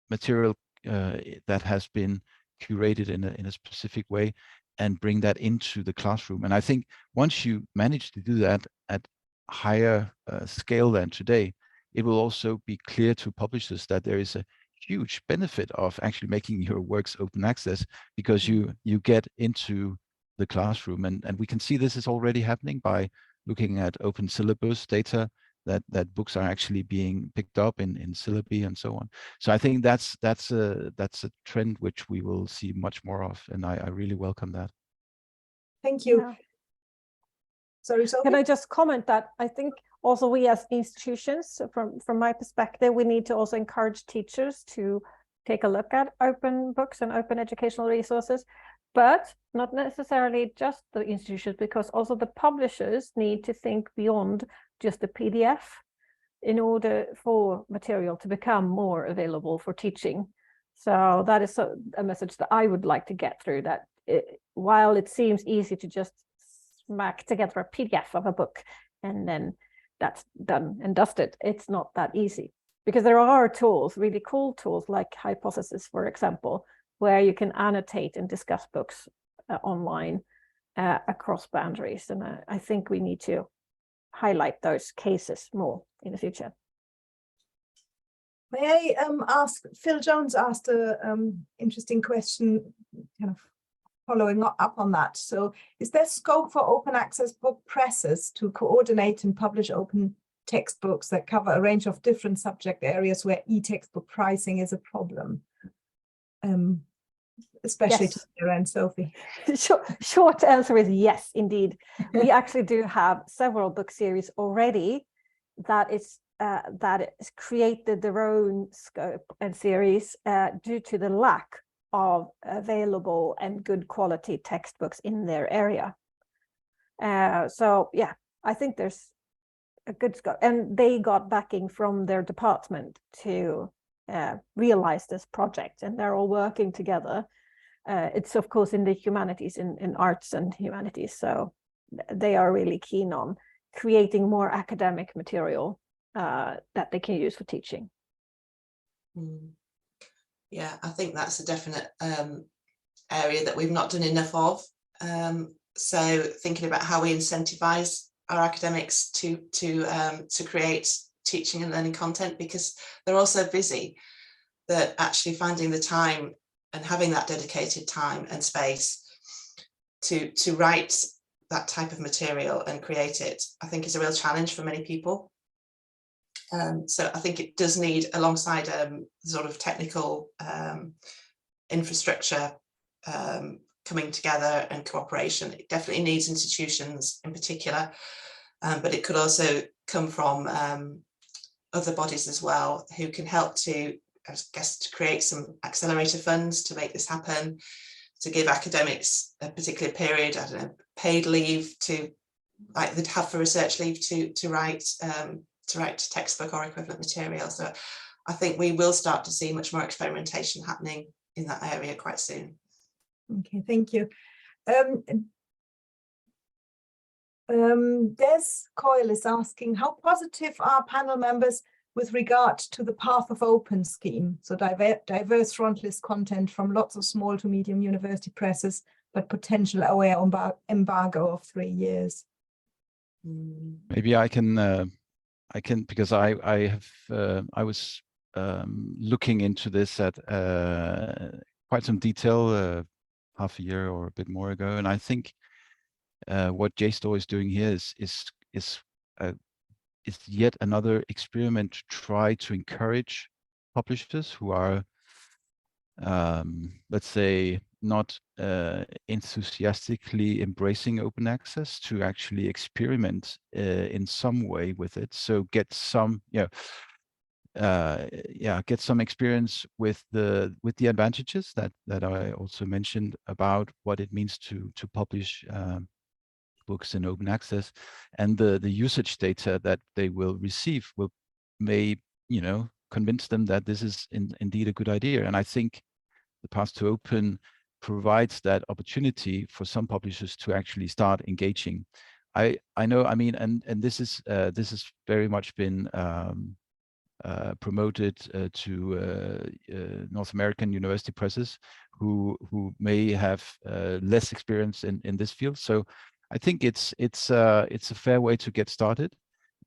material that has been curated in a specific way, and bring that into the classroom. And I think once you manage to do that at higher scale than today, it will also be clear to publishers that there is a huge benefit of actually making your works open access, because you get into the classroom. And we can see this is already happening by looking at open syllabus data that books are actually being picked up in syllabi and so on. So I think that's a trend which we will see much more of, and I really welcome that. Thank you. Yeah. Sorry, Sophie? Can I just comment that I think also we as institutions, from my perspective, we need to also encourage teachers to take a look at open books and open educational resources, but not necessarily just the institutions, because also the publishers need to think beyond just the PDF in order for material to become more available for teaching. So that is a message that I would like to get through, that while it seems easy to just smack together a PDF of a book and then that's done and dusted, it's not that easy, because there are tools, really cool tools like Hypothesis, for example, where you can annotate and discuss books online across boundaries. And I think we need to highlight those cases more in the future. May I ask, Phil Jones asked an interesting question, kind of following up on that. So is there scope for open access book presses to coordinate and publish open textbooks that cover a range of different subject areas where e-textbook pricing is a problem? Especially Yes. to Sarah and Sophie. Short answer is yes, indeed. We actually do have several book series already that is created their own scope and series due to the lack of available and good quality textbooks in their area. So yeah, I think there's a good scope, and they got backing from their department to realize this project, and they're all working together. It's of course in the humanities, in arts and humanities, so they are really keen on creating more academic material that they can use for teaching. Yeah, I think that's a definite area that we've not done enough of. So thinking about how we incentivize our academics to create teaching and learning content, because they're all so busy that actually finding the time and having that dedicated time and space to write that type of material and create it, I think is a real challenge for many people. So I think it does need, alongside sort of technical infrastructure coming together and cooperation, it definitely needs institutions in particular, but it could also come from other bodies as well, who can help to, I guess, to create some accelerator funds to make this happen, to give academics a particular period, I don't know, paid leave to, like they'd have for research leave, to write textbook or equivalent material. So I think we will start to see much more experimentation happening in that area quite soon. Okay, thank you. Des Coyle is asking, how positive are panel members with regard to the Path of Open scheme? So diverse frontlist content from lots of small to medium university presses, but potential aware embargo of 3 years. Maybe I can because I was looking into this at quite some detail half a year or a bit more ago, and I think what JSTOR is doing here is yet another experiment to try to encourage publishers who are, let's say, not enthusiastically embracing open access to actually experiment in some way with it. So get some, get some experience with the advantages that I also mentioned about what it means to publish books in open access, and the usage data that they will receive may convince them that this is indeed a good idea. And I think the Path to Open provides that opportunity for some publishers to actually start engaging. I know, I mean, and this has very much been promoted to North American university presses who may have less experience in this field. So I think it's a fair way to get started.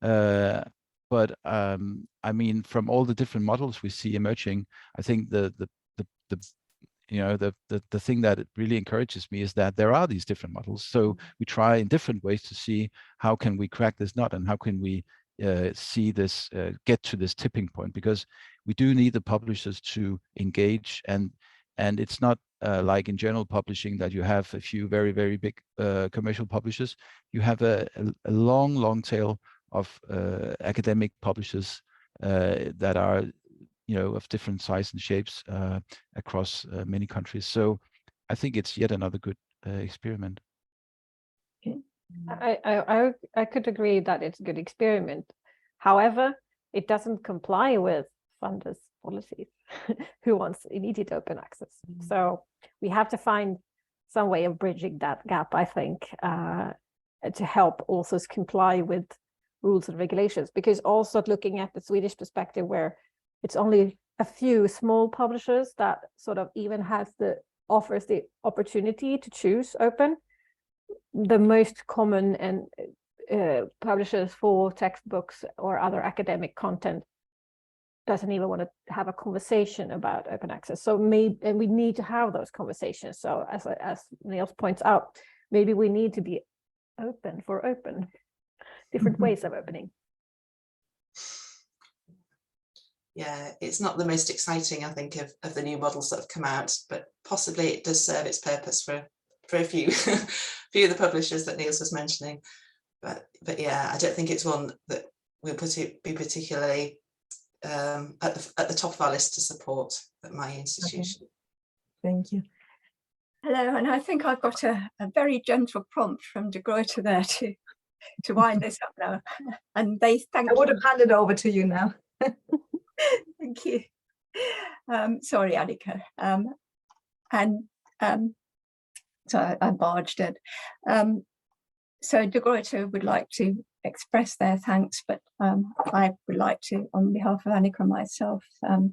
But I mean, from all the different models we see emerging, I think the thing that it really encourages me is that there are these different models. So we try in different ways to see how can we crack this nut and how can we see this get to this tipping point, because we do need the publishers to engage, and it's not like in journal publishing that you have a few very big commercial publishers. You have a long tail of academic publishers that are, you know, of different size and shapes across many countries. So I think it's yet another good experiment. I could agree that it's a good experiment. However, it doesn't comply with funders' policies who wants immediate open access. So we have to find some way of bridging that gap, I think, to help authors comply with rules and regulations, because also looking at the Swedish perspective, where it's only a few small publishers that sort of even offers the opportunity to choose open. The most common and publishers for textbooks or other academic content doesn't even want to have a conversation about open access. So and we need to have those conversations. So as Niels points out, maybe we need to be open for open, different ways of opening. Yeah, it's not the most exciting, I think, of the new models that have come out, but possibly it does serve its purpose for a few few of the publishers that Niels was mentioning. But yeah, I don't think it's one that will be particularly at the top of our list to support at my institution. Okay. Thank you. Hello, and I think I've got a very gentle prompt from De Gruyter there to wind this up now. And they thank you. I would have handed over to you now. Thank you. Sorry, Annika. So I barged in. So De Gruyter would like to express their thanks, but I would like to, on behalf of Annika and myself,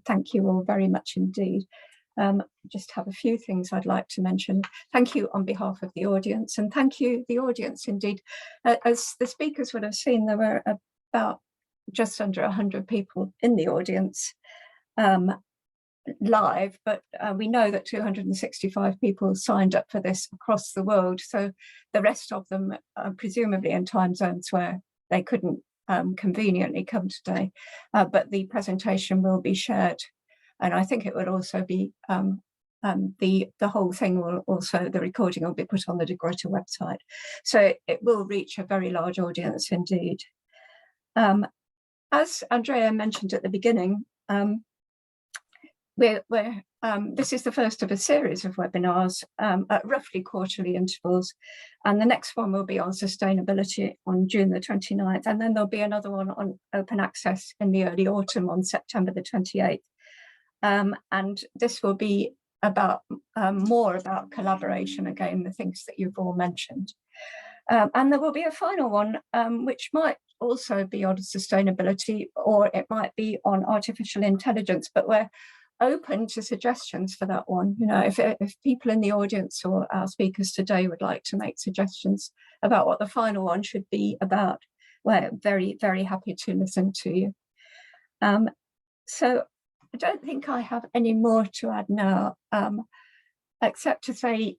thank you all very much indeed. Just have a few things I'd like to mention. Thank you on behalf of the audience, and thank you, the audience, indeed. As the speakers would have seen, there were about just under 100 people in the audience live, but we know that 265 people signed up for this across the world. So the rest of them are presumably in time zones where they couldn't conveniently come today. But the presentation will be shared. And I think it would also be, the whole thing will also, the recording will be put on the De Gruyter website. So it will reach a very large audience indeed. As Andrea mentioned at the beginning, this is the first of a series of webinars at roughly quarterly intervals, and the next one will be on sustainability on June the 29th, and then there'll be another one on open access in the early autumn on September the 28th. And this will be about more about collaboration, again, the things that you've all mentioned. And there will be a final one, which might also be on sustainability, or it might be on artificial intelligence, but we're open to suggestions for that one. You know, if people in the audience or our speakers today would like to make suggestions about what the final one should be about, we're very, very happy to listen to you. So I don't think I have any more to add now, except to say,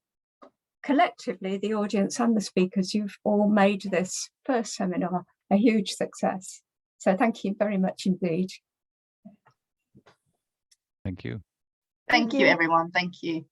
collectively, the audience and the speakers, you've all made this first seminar a huge success. So thank you very much indeed. Thank you. Thank you, everyone. Thank you.